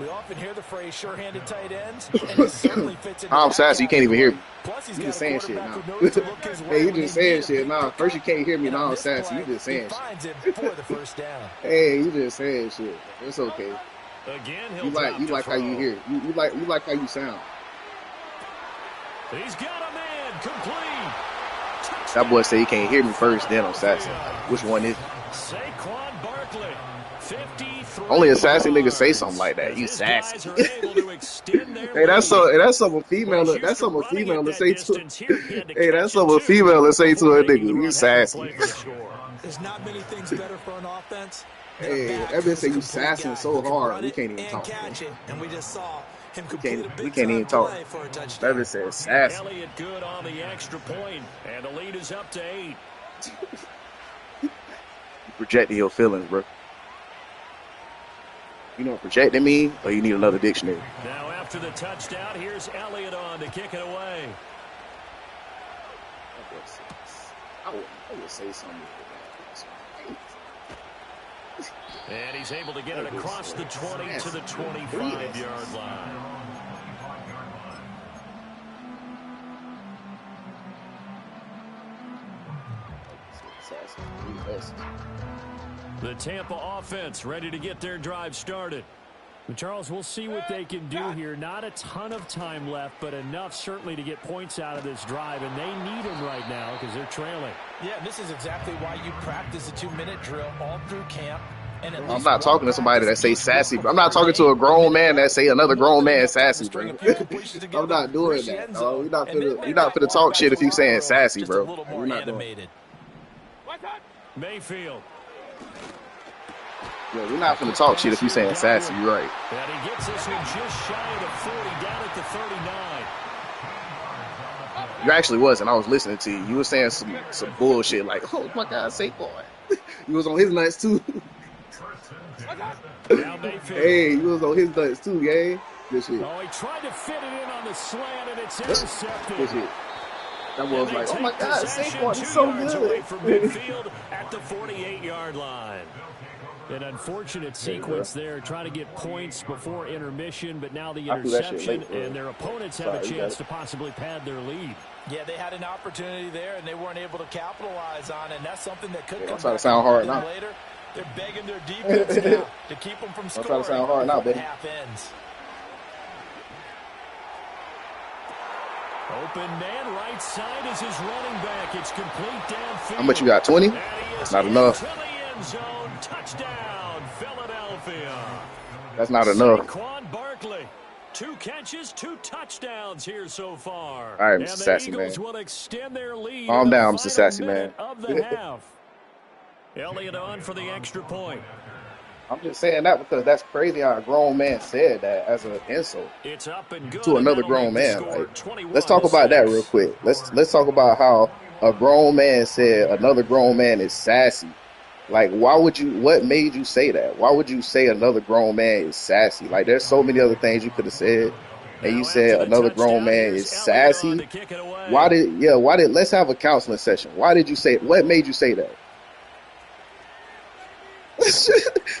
We often hear the phrase sure-handed tight ends, and it certainly fits into I'm sassy. You can't even hear me. Plus, he's you got just a saying shit quarterback now. who knows to look his way Hey, you when just he saying needs shit it. now. First you can't hear me, And now on I'm this sassy. play, You just saying he shit. finds him for the first down. Hey, you just saying shit. It's okay. Again, he'll You like how you hear. You like how you sound. He's got a man complete. That boy say he can't hear me first, then I'm sassy. Like, which one is it? Saquon Barkley, 53. Only a sassy nigga say something like that. You sassy. Hey, that's something female. That's something a female to say to. Hey, that's something a female to say to a nigga. You sassy. There's not many things better for an offense. Hey, that bitch say you sassing so hard we can't even talk. And we just saw him we can't even talk. That bitch says sassy. Elliott good on the extra point, and the lead is up to 8. You projecting your feelings, bro. You know what projecting mean, or you need another dictionary? Now after the touchdown, here's Elliott on to kick it away. I would say something. And he's able to get it across the 20 to the 25-yard line. The Tampa offense ready to get their drive started. But Charles, we'll see what they can do here. Not a ton of time left, but enough certainly to get points out of this drive, and they need them right now because they're trailing. Yeah, this is exactly why you practice a 2-minute drill all through camp. I'm not talking to somebody that say sassy. I'm not talking to a grown man that say another grown man sassy, bro. I'm not doing that. No, we're not finna talk shit if you saying sassy, bro. We're not doing it. Mayfield. Yeah, we're not finna talk shit if you saying sassy. You're right. And he gets this one just shy of the 40, down at the 39. You actually wasn't. I was listening to you. You were saying some bullshit like, "Oh my God, Saquon." You was on his nuts too. Hey, you was on his nuts too, gang. Good shit. Oh, he tried to fit it in on the slant, and it's intercepted. Good shit. That was like, oh my God, Saquon is so good. From midfield at the 48-yard line. An unfortunate sequence there, trying to get points before intermission, but now the interception, and their opponents have a chance to possibly pad their lead. Yeah, they had an opportunity there, and they weren't able to capitalize on it, and that's something that could come I'm trying to sound hard now. Later. They're begging their defense now to keep them from scoring. I'm trying to sound hard now, baby. Half ends. Open man, right side is his running back. It's complete downfield. How much you got, 20? That's not enough. Zone, touchdown, Philadelphia. That's not enough. Saquon Barkley, 2 catches, 2 touchdowns here so far. All right, Mr. Sassy Man. Will extend their lead. Calm down, Mr. Sassy Man. Of the half. Elliott on for the extra point. I'm just saying that because that's crazy how a grown man said that as an insult it's up and good to another grown man. Like, let's talk about that real quick. Let's talk about how a grown man said another grown man is sassy. Like, what made you say that? Why would you say another grown man is sassy? Like, there's so many other things you could have said, and you said another grown man is sassy. Let's have a counseling session. Why did you say, what made you say that?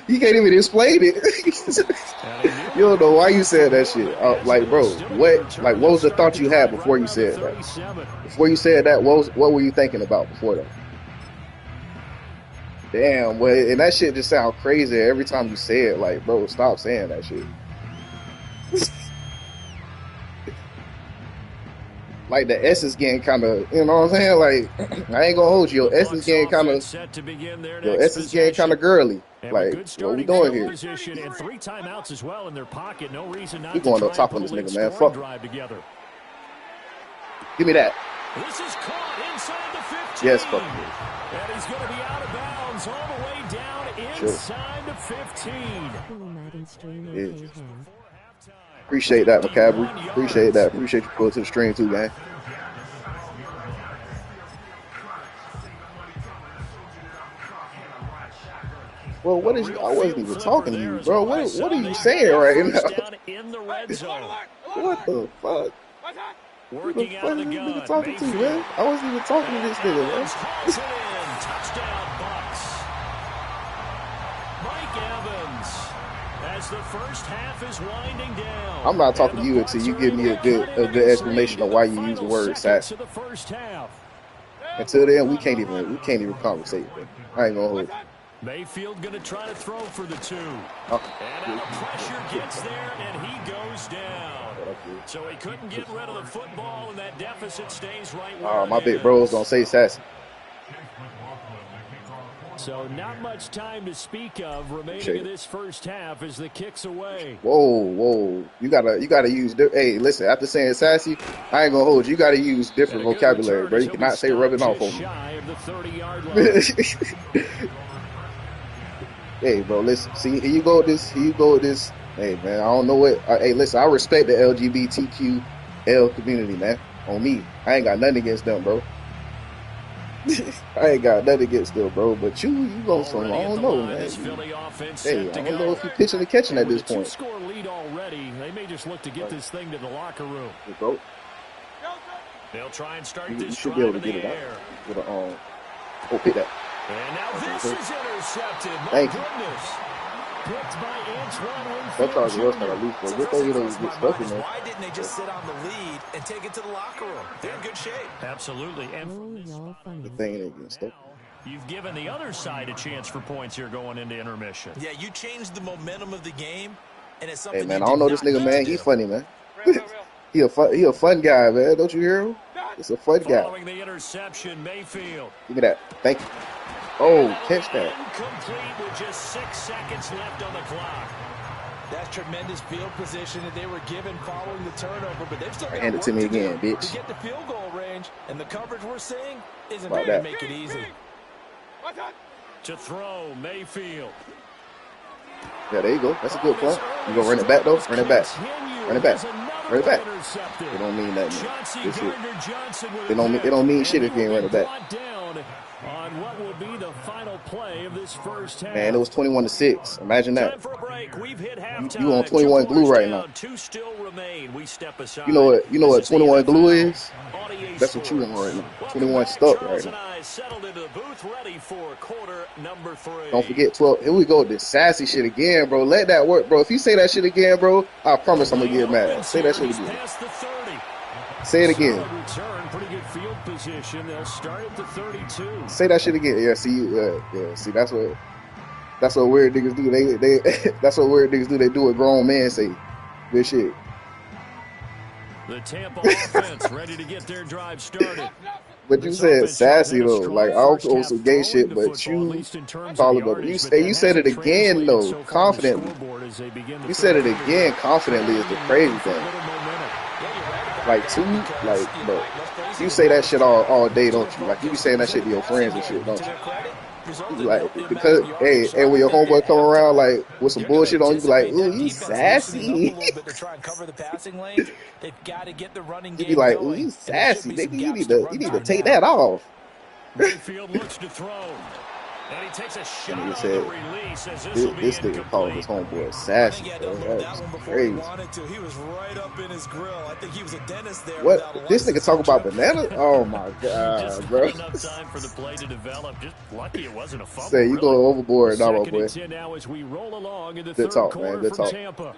You can't even explain it. You don't know why you said that shit. Like, bro, what was the thought you had before you said that? Before you said that, what were you thinking about before that? Damn, well, and that shit just sound crazy every time you say it. Like, bro, stop saying that shit. Like the S is getting kind of, you know what I'm saying? Like, I ain't gonna hold you. Your S is getting kind of, your S is getting kind of girly. Like, what we doing here? Position and 3 timeouts as well in their pocket. No reason not we going up top on this nigga, man. Fuck. Together. Give me that. This is caught inside the 15. Yes, fuck. And he's going to be out of bounds all the way down inside the 15. Yeah. Appreciate that, McCabe. Appreciate that. Appreciate you pulling to the stream too, gang. Well, what is you? I wasn't even talking to you, bro. What are you saying right now? What the fuck? Who the fuck is this nigga talking to, man? I wasn't even talking to this nigga, man. Touchdown, Bucks. Mike Evans, as the first half is winding down. I'm not talking to you until you give me a good explanation of why you use the word sassy. Until then, we can't even conversate, man. I ain't gonna hold you. Mayfield going to try to throw for the 2. And out of pressure gets there, and he goes down. So he couldn't get rid of the football, and that deficit stays right where my big bros don't say sassy. So not much time to speak of remaining in this first half as the kick's away. Whoa. You gotta use, hey, listen, after saying sassy, I ain't gonna hold you. You gotta use different vocabulary, bro. You cannot say rubbing off on me. Shy of the 30-yard line. Hey, bro, listen. See, here you go with this. Hey, man, I don't know what. Hey, listen, I respect the LGBTQL community, man. On me. I ain't got nothing against them, bro. I ain't got nothing against them, bro. But you go some, I don't know, man. Hey, I don't know if you're pitching and catching at this point. Two-score lead already. They may just look to get this thing to the locker room. Hey, bro. They'll try and start you this should be able to get it out. With pick that. And now this is intercepted. Thank you. Picked by Antoine that charge was kind of loose, but good thing you don't get stuck in there. Why didn't they just sit on the lead and take it to the locker room? They're in good shape. Absolutely. And from this the thing ain't getting stuck. You've given the other side a chance for points here going into intermission. Yeah, you changed the momentum of the game, and it's something. Hey, man, I don't know this nigga, man. He's funny, man. He a fun guy, man. Don't you hear him? It's a fun guy. Following the interception, Mayfield. Give me that. Thank you. Oh, catch that. Incomplete with just 6 seconds left on the clock. That's tremendous field position that they were given following the turnover, but they've still got hand it to me again, bitch. To get the field goal range, and the coverage we're seeing isn't going to make it easy. To throw, Mayfield. Yeah, there you go. That's a good point. You gonna run it back though? Run it back. Run it back. Run it back. It don't mean that. It don't mean shit if you ain't run it back. On what will be the final play of this first half. Man, it was 21-6. Imagine that. You on 21 glue right now. You know what 21 glue is? That's what you want right now. 21 stuck right now. Don't forget 12. Here we go with this sassy shit again, bro. Let that work, bro. If you say that shit again, bro, I promise I'm gonna get mad. Say that shit again. Say it again. Pretty good field position. They'll start at the 32. Say that shit again. Yeah, see, that's what weird niggas do. They that's what weird niggas do. They do what grown men say. Good shit. The Tampa offense ready to get their drive started. But you said sassy though. Like I don't know some gay shit, but you call it up. You said it again though, confidently. You said it again confidently is the crazy thing. Bro, you say that shit all day, don't you? Like, you be saying that shit to your friends and shit, don't you? Like, because, hey, when your homeboy come around, like, with some bullshit on, you be like, ooh, you sassy. You be like, ooh, you sassy, nigga, you need to take that off. Mayfield looks to throw. And he takes a shot on the release as this nigga called his homeboy sassy. That's crazy. He was right up in his grill. I think he was a dentist there. What? This nigga talk about banana? Oh my god, bro. Enough time for the play to develop. Just lucky it wasn't a fumble. Say you going overboard, now, my boy. Now as we roll along in the good third talk, quarter man. Good from talk. Tampa.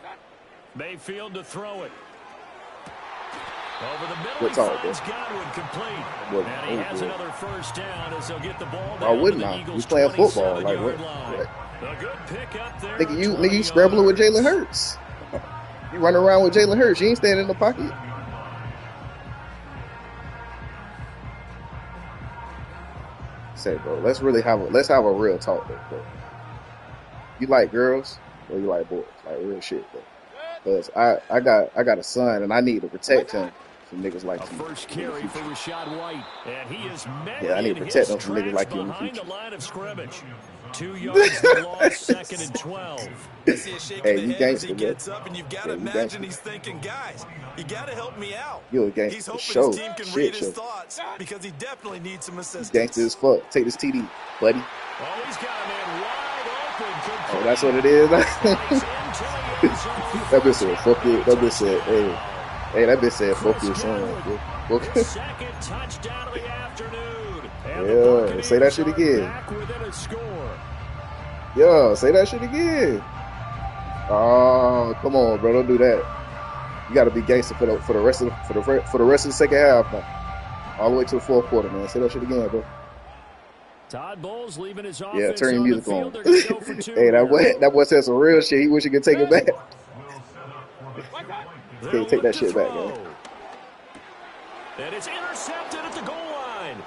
Mayfield to throw it. Over the middle, Good he talk, finds bro. Godwin complete. And he has another first down as they'll get the ball Why down to wouldn't the I? We Eagles' playing football. Like, 27-yard what? line. A good pickup there. Nigga, you scrambling with Jalen Hurts. You running around with Jalen Hurts. You ain't standing in the pocket. Say, bro, let's have a real talk, bro. You like girls or you like boys? Like real shit, bro. Because I got a son and I need to protect him from niggas like you. First carry for Rashad White, and he is yeah, I need to protect him from niggas like you in the future. The line of scrimmage. 2 yards the loss, 2nd and 12. I see a shake hey, of the you head as gangster, he bro. gets up, and you've got to imagine he's thinking, guys, you got to help me out. You a gangster. He's hoping Show. his team can read his thoughts because he definitely needs some assistance. Gangster as fuck. Take this TD, buddy. Oh, he's got a man wide open. Oh, that's what it is. That bitch said, fuck it. That bitch said, hey, that bitch said, fuck your son. Second touchdown of the afternoon. Yeah, say that shit again. Yeah, say that shit again. Oh, come on, bro, don't do that. You got to be gangster for the rest of the second half, man. All the way to the fourth quarter, man. Say that shit again, bro. Todd Bowles leaving his offense. Yeah, turn your music on. Go hey, that boy said some real shit. He wish he could take it back. Can't take that shit back, man. And it's intercepted at the goal line.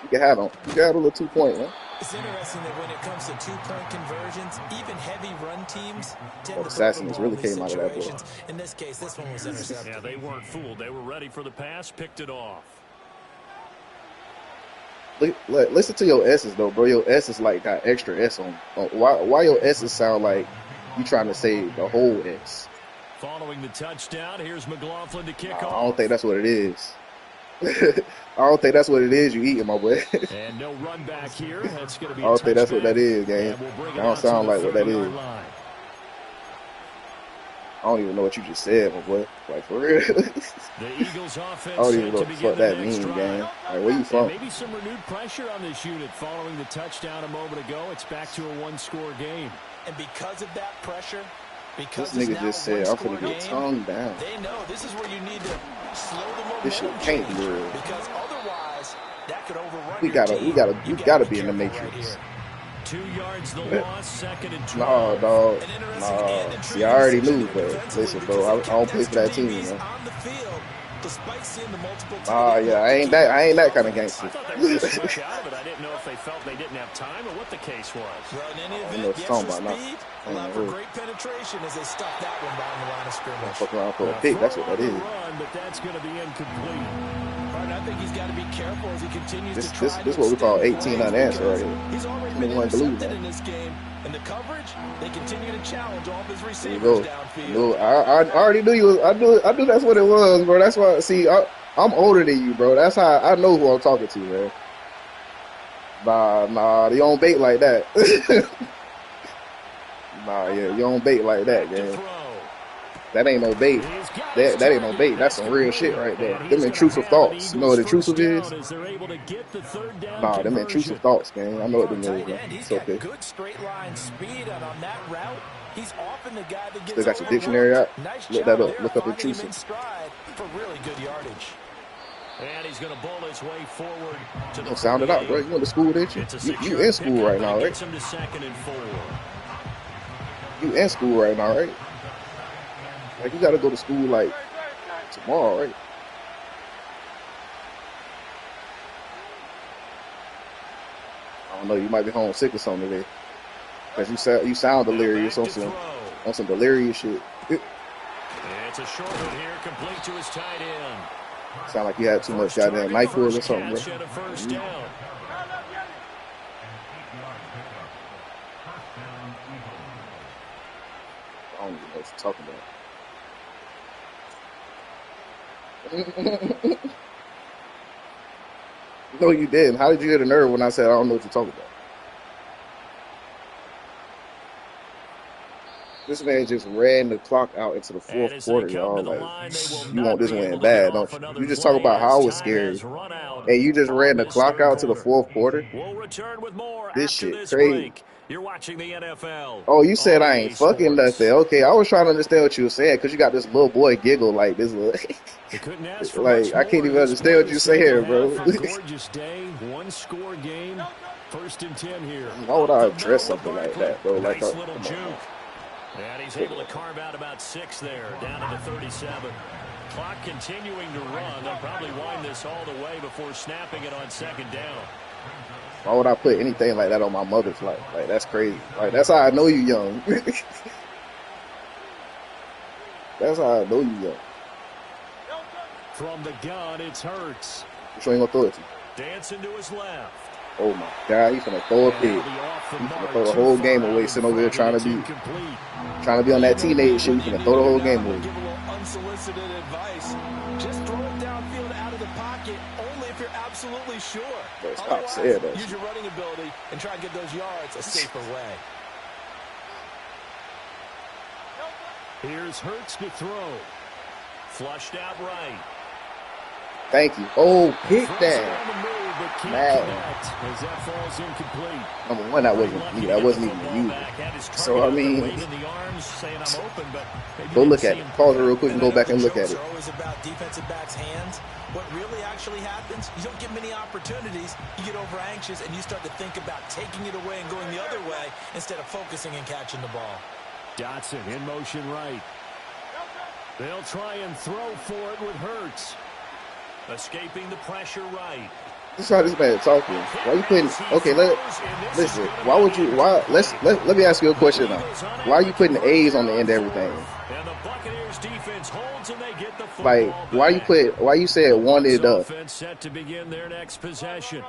You can have him. You can have a little 2-point, man. It's interesting that when it comes to 2-point conversions, even heavy run teams tend to Assassins really came out of that ball. In this case, this one was intercepted. Yeah, they weren't fooled. They were ready for the pass, picked it off. Listen to your S's though, bro. Your S is like got extra S on. Why your S's sound like you trying to say the whole S? Following the touchdown, here's McLaughlin to kick off. I don't think that's what it is. I don't think that's what it is. You eating, my boy. And no run back here. That's going to be. I don't think that's what that is, gang. That don't sound like what that is. I don't even know what you just said, my boy. Like, for real. The Eagles offense I don't even know what the fuck that means, gang. Like, where you from? Maybe some renewed pressure on this unit following the touchdown a moment ago. It's back to a one-score game. And because of that pressure, because this nigga just said, I'm finna get tongued down. They know this is where you need to slow the momentum. This shit can't be real. Because otherwise, that could overrun we gotta be in the Matrix. 2 yards the loss, 2nd and 12. Nah, dog. Nah. See, I already knew, but listen, bro, I don't play for that team, man. Yeah, I ain't that kind of gangster. I thought they were going to switch out of it. I didn't know if they felt they didn't have time or what the case was. Well, in any I event, know what you're talking about now. allowed for great penetration as they stuffed that one behind the line of scrimmage. Fuck around for a pick, that's what that is. Run, but that's going to be incomplete. I think he's got to be careful as he continues to try. This is what we call 18 unanswered right here. He's already been intercepted in this game, and the coverage, they continue to challenge all of his receivers downfield. No, I already knew you was. I knew that's what it was, bro. That's why. See, I'm older than you, bro. That's how I know who I'm talking to, man. Nah, you don't bait like that. You don't bait like that, man. That ain't no bait. That ain't no bait. That's some real shit right there. Them intrusive thoughts. You know what intrusive is? Nah, them intrusive thoughts, man. I know what them is, man. It's okay. Good straight line speed, and on that route, he's often the guy that gets Still got your dictionary out? Look that up. Look up intrusive. For really good yardage. And he's going to bowl his way forward to the. Don't sound it out, bro. You went to school, didn't you? You in school right now, right? Him to 2nd and 4. You in school right now, right? Like, you gotta go to school, like, tomorrow, right? I don't know, you might be homesick or something today. Because you sound delirious on some delirious shit. It's a short one here, complete to his tight end. Sound like you had too much goddamn NyQuil or something, bro. First down. I don't even know what you're talking about. No, you didn't. How did you get a nerve when I said I don't know what you're talking about? This man just ran the clock out into the fourth quarter, y'all. Like, you want this win bad, don't you? You just talk about how it was scary, and you just ran the clock out to the fourth quarter. This shit crazy. You're watching the NFL. Oh, you said I ain't fucking nothing. Okay, I was trying to understand what you were saying because you got this little boy giggle like this little. Couldn't ask for like much I can't more. even understand what you're saying, bro. A gorgeous day, one-score game, 1st and 10 here. Why would I address something like that, bro? Nice Like, little juke. And he's able to carve out about 6 there, down to the 37. Clock continuing to run. They'll probably wind this all the way before snapping it on 2nd down. Why would I put anything like that on my mother's life? Like, that's crazy. Like, that's how I know you young. That's how I know you young. From the gun, it's Hurts. Which one you gonna throw it to? Dancing to his left. Oh my God, he's gonna throw a pig. He's gonna throw the whole game away, sitting over here trying to be on that teenage shit. He's gonna throw the whole game away. Give a little unsolicited advice. Just throw it downfield out of the pocket, only if you're absolutely sure. Otherwise, use your running ability and try and get those yards a safer way. Here's Hurts to throw. Flushed out right. Thank you. Oh, pick that. Madden. As that falls incomplete. Number one, that wasn't me. That wasn't even you. So, I mean, go look at it. Pause it real quick and go back and look at it. Always about defensive backs' hands. What really actually happens, you don't get many opportunities. You get over anxious and you start to think about taking it away and going the other way instead of focusing and catching the ball. Dotson in motion right. They'll try and throw for it with Hurts. Escaping the pressure right. This is how this man talking. Why you putting? Okay, listen. Why would you? Why? Let me ask you a question now. Why are you putting the A's on the end of everything? And the Buccaneers defense holds and they get the football like, why you put? Why you said wanted up? Set to begin their next possession.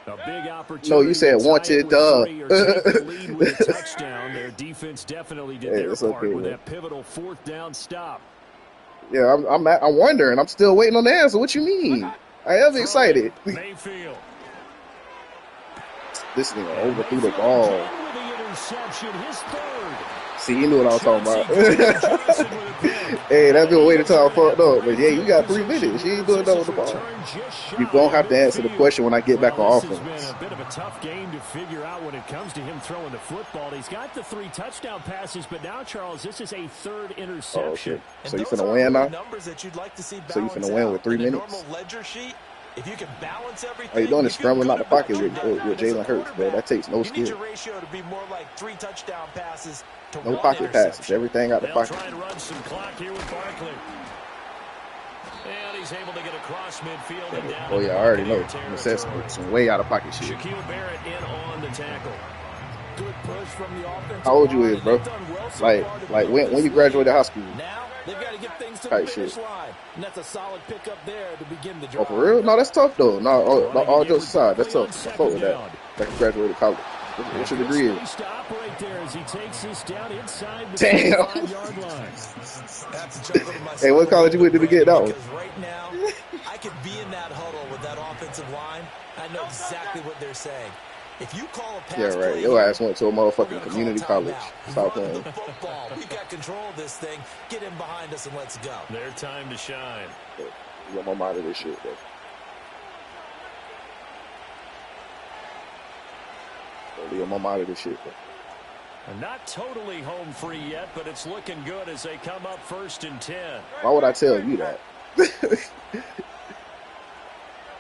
A big opportunity. No, you said wanted up. Lead with a touchdown. Their defense definitely did their part with that pivotal 4th down stop. Yeah, I'm wondering. I'm still waiting on the answer. What you mean? I am excited. Mayfield. This nigga overthrew the ball. His 3rd. See, you knew what I was talking about. Hey, that's been waiting until I fucked up. But yeah, you got 3 minutes. You ain't doing that with the ball. You don't have to answer the question when I get back on offense. This has been a bit of a tough game to figure out when it comes to him throwing the football. He's got the 3 touchdown passes, but now, Charles, this is a 3rd interception. Oh, so you finna win now? So you finna win with 3 minutes? If you can balance everything, all you doing is scrambling out the pocket with Jalen Hurts, bro. That takes no skill. You need your ratio to be more like 3 touchdown passes to no pocket passes. Everything out the pocket. Try to run some clock here with Barkley. And he's able to get across midfield and down. Oh yeah, I already know. Some way out of pocket shit. Shaquille Barrett in on the tackle. Good push from the offense. How old you is, bro? Like when you graduated high school? Now they've got to get things to the finish line. And that's a solid pickup there to begin the drive. Oh, for real? No, that's tough though. No, all jokes aside, that's tough. I fuck with that. Like you graduated college. What's your degree in? Damn. Hey, what college you went to get that one? Right now, I could be in that huddle with that offensive line. I know exactly what they're saying. If you call a pass right. Your ass went to a motherfucking community college. Stop playing. We got control of this thing. Get him behind us and let's go. Their time to shine. Get my mind of this shit, bro. Get my mind of this shit, bro. And not totally home free yet, but it's looking good as they come up 1st and 10. Why would I tell you that?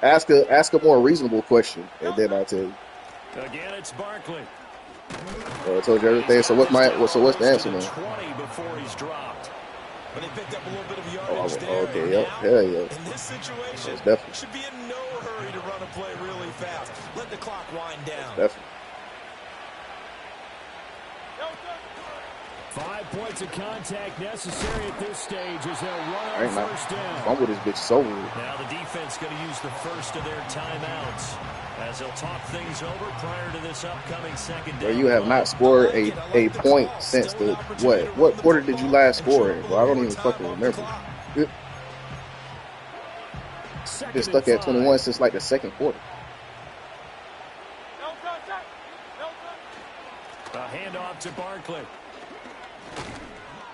Ask a more reasonable question, and then I'll tell you. Again, it's Barkley. I told you everything. So what's the answer, man? 20 before he's dropped. But he picked up a little bit of yardage there. Okay, yep, hell yeah. In this situation, should be in no hurry to run a play really fast. Let the clock wind down. Definitely. 5 points of contact necessary at this stage as they'll run on 1st down. Fumble this bitch so weird. Now the defense going to use the first of their timeouts as they'll talk things over prior to this upcoming 2nd down. Well, you have not scored a point since the what quarter did you last score in? Well, I don't even fucking remember. Been stuck at 21 since like the 2nd quarter. A handoff to Barkley.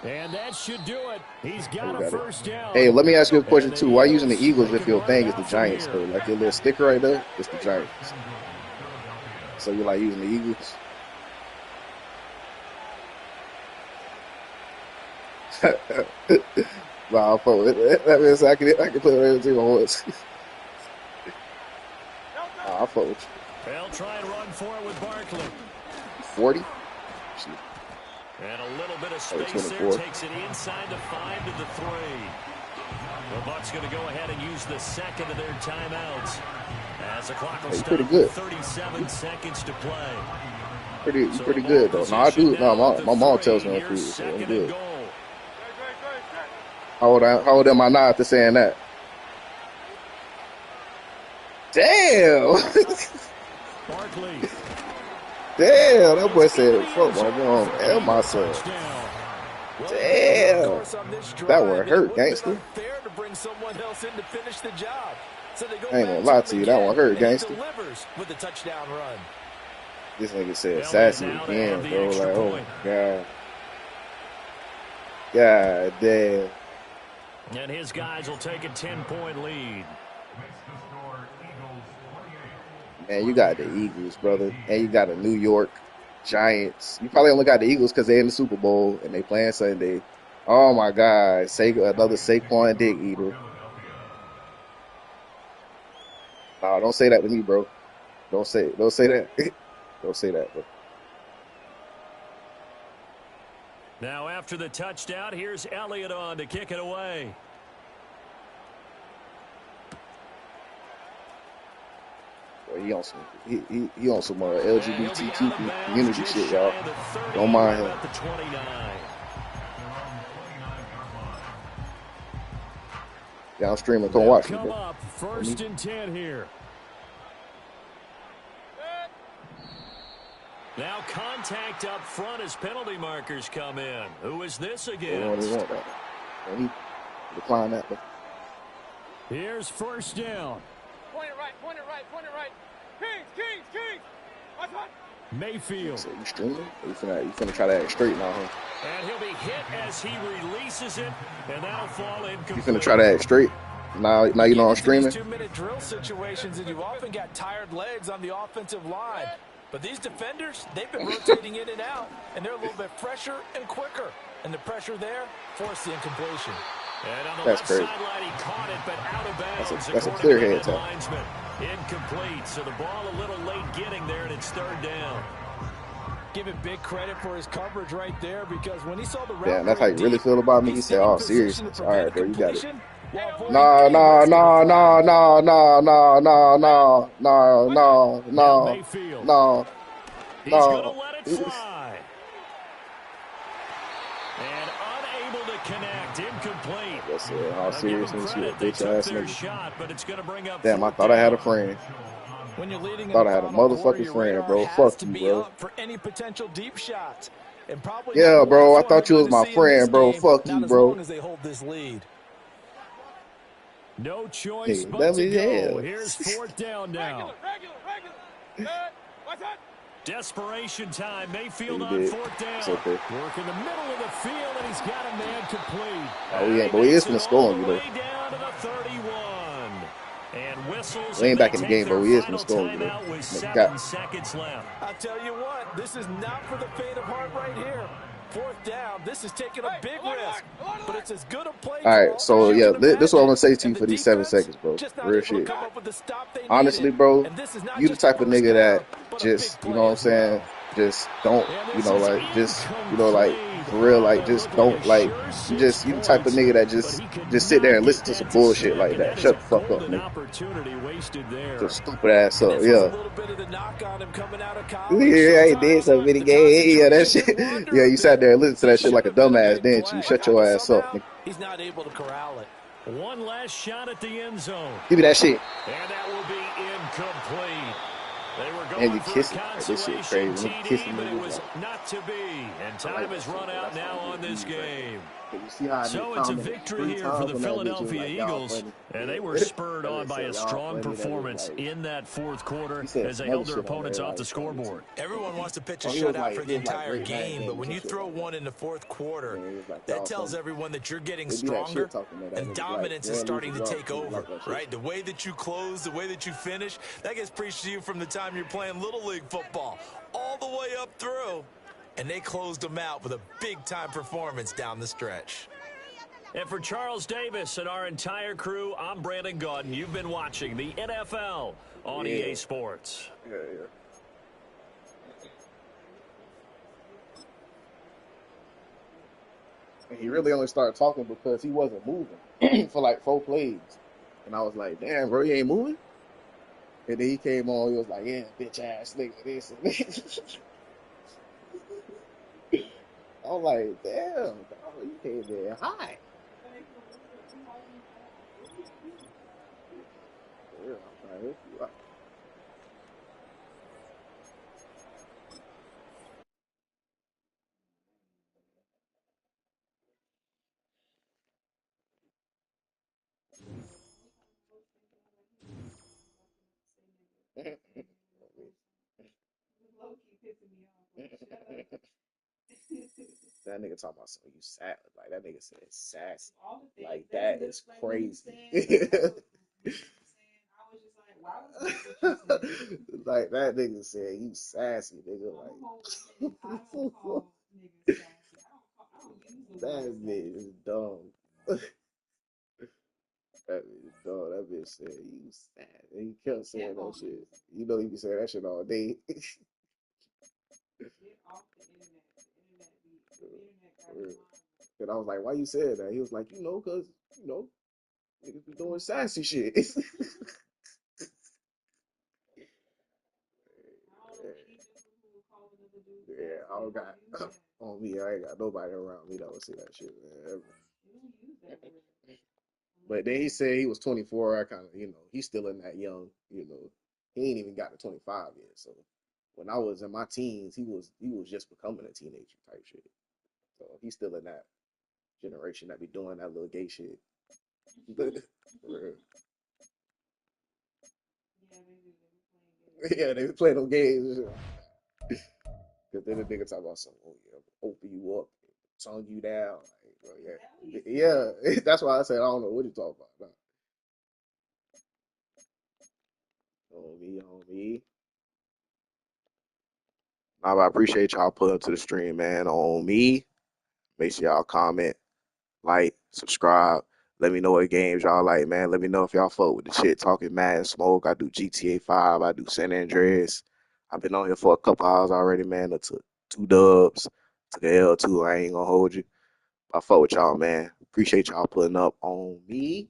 And that should do it. He's got a 1st down. Hey, let me ask you a question too. Why are you using the Eagles if your thing is the Giants? Or like your little sticker right there, it's the Giants. So you like using the Eagles? Nah, I fuck with it. That means I can play with every team I want. Nah, I fuck with you. They'll try and run for it with Barkley. 40? And a little bit of space there takes it inside the 5 to the 3. The Bucs going to go ahead and use the second of their timeouts as the clock will stop with 37 seconds to play. Pretty good though. No, I do. No, my mom tells me I'm cool, so I'm good. How old am I now after saying that? Damn. Barkley. Damn, that boy said, fuck my mom and my son. Damn. That one hurt, gangster. I ain't gonna lie to you, that one hurt, gangster. This nigga said sassy again, bro. Like, oh my God. God damn. And his guys will take a 10-point lead. Man, you got the Eagles, brother. And you got the New York Giants. You probably only got the Eagles because they're in the Super Bowl and they playing Sunday. Oh my God. Another Saquon dick eater. Nah, don't say that to me, bro. Don't say that. Don't say that, bro. Now after the touchdown, here's Elliott on to kick it away. Well, he on some LGBTQ community shit, y'all. Don't mind him. Yeah, I'm streaming. Come watch me, bro. First and 10 here. Now contact up front as penalty markers come in. Who is this again? He decline that, bro. Here's first down. Point it right. Kings. Watch. Mayfield. So you streaming? You finna try to act straight now, huh? And he'll be hit as he releases it, and that'll fall incomplete. You finna try to act straight? Now you know I'm streaming? 2-minute drill situations, and you've often got tired legs on the offensive line. But these defenders, they've been rotating in and out, and they're a little bit fresher and quicker. And the pressure there forced the incompletion. And on the that's left crazy. Sideline, he caught it, but out of bounds. That's a clear head tap. Incomplete, so the ball a little late getting there, and it's third down. Give him big credit for his coverage right there, because when he saw the route, yeah, that's how you really feel about me. He said, "Oh, seriousness. All right, bro, you got it." No. He's going to let it fly. And unable to connect, incomplete. That's it. All seriousness, you a bitch ass nigga. Shot, but it's going to bring up damn, I thought I had a friend. When you're leading, thought I had a motherfucking friend, bro. Fuck you, bro. For any potential deep shots. And probably yeah, bro. I thought you was my friend, bro. Fuck you, bro. As they hold this lead. No choice but to go. Here's fourth down now. Regular. Watch out. Desperation time. Mayfield on fourth down. It's okay. Work in the middle of the field, and he's got a man complete. Oh, yeah, but he is finna score on you, though. Down to the 31. And whistles. We ain't back in the game, but we is finna score on you, though. With 7 seconds left. I'll tell you what, this is not for the faint of heart right here. Fourth down, this is taking a big risk, but it's as good a play. All right, so yeah, this is what I'm gonna say to you for these 7 seconds, bro. Real shit. Honestly, bro, you the type of nigga that just, you know what I'm saying, just don't, you know, like, just, you know, like, for real, like, just don't, like, you the type of nigga that just sit there and listen to some bullshit like that. Shut the fuck up, nigga. Just stupid ass up, yeah. Yeah, I ain't did so many games. Yeah, that shit. Yeah, you sat there and listened to that shit like a dumbass, didn't you? Shut your ass up, nigga. He's not able to corral it. One last shot at the end zone. Give me that shit. And that will be incomplete. They were going and you kiss him. This shit crazy. TD, but it was not to be. And time has run out now on this game. So it's a victory here for the Philadelphia Eagles, and they were spurred on by a strong performance in that fourth quarter as they held their opponents off the scoreboard. Everyone wants to pitch a shutout for the entire game, but when you throw one in the fourth quarter, that tells everyone that you're getting stronger and dominance is starting to take over, right? The way that you close, the way that you finish, that gets preached to you from the time you're playing Little League football all the way up through. And they closed them out with a big-time performance down the stretch. And for Charles Davis and our entire crew, I'm Brandon Gaudin. You've been watching the NFL on EA Sports. Yeah. And he really only started talking because he wasn't moving for like 4 plays. And I was like, damn, bro, you ain't moving? And then he came on, he was like, yeah, bitch ass nigga, this and this. I was like, damn, dog, you came there high. Yeah, I'm trying to hook you up. That nigga talking about something you sad. Like that nigga said sassy. Like that is crazy. Like that nigga said you sassy, nigga. Like that bitch is dumb. That bitch dumb. That bitch said you sad. And he kept saying that shit. You know he be saying that shit all day. And I was like, why you said that? He was like, cause, niggas be doing sassy shit. Yeah, I don't got on me. I ain't got nobody around me that would say that shit, man. But then he said he was 24. I kind of, he's still in that young, he ain't even got to 25 yet. So when I was in my teens, he was just becoming a teenager type shit. So he's still in that generation that be doing that little gay shit. Yeah, they be playing them games. Because then the nigga talk about something, oh yeah, open you up, tongue you down. Like, bro, yeah. That's why I said I don't know what you talking about. On me. Nah, I appreciate y'all pulling up to the stream, man. On me. Make sure y'all comment, like, subscribe. Let me know what games y'all like, man. Let me know if y'all fuck with the shit. Talking Madden Smoke. I do GTA 5. I do San Andreas. I've been on here for a couple hours already, man. I took 2 dubs. Took a L2. I ain't gonna hold you. I fuck with y'all, man. Appreciate y'all putting up on me.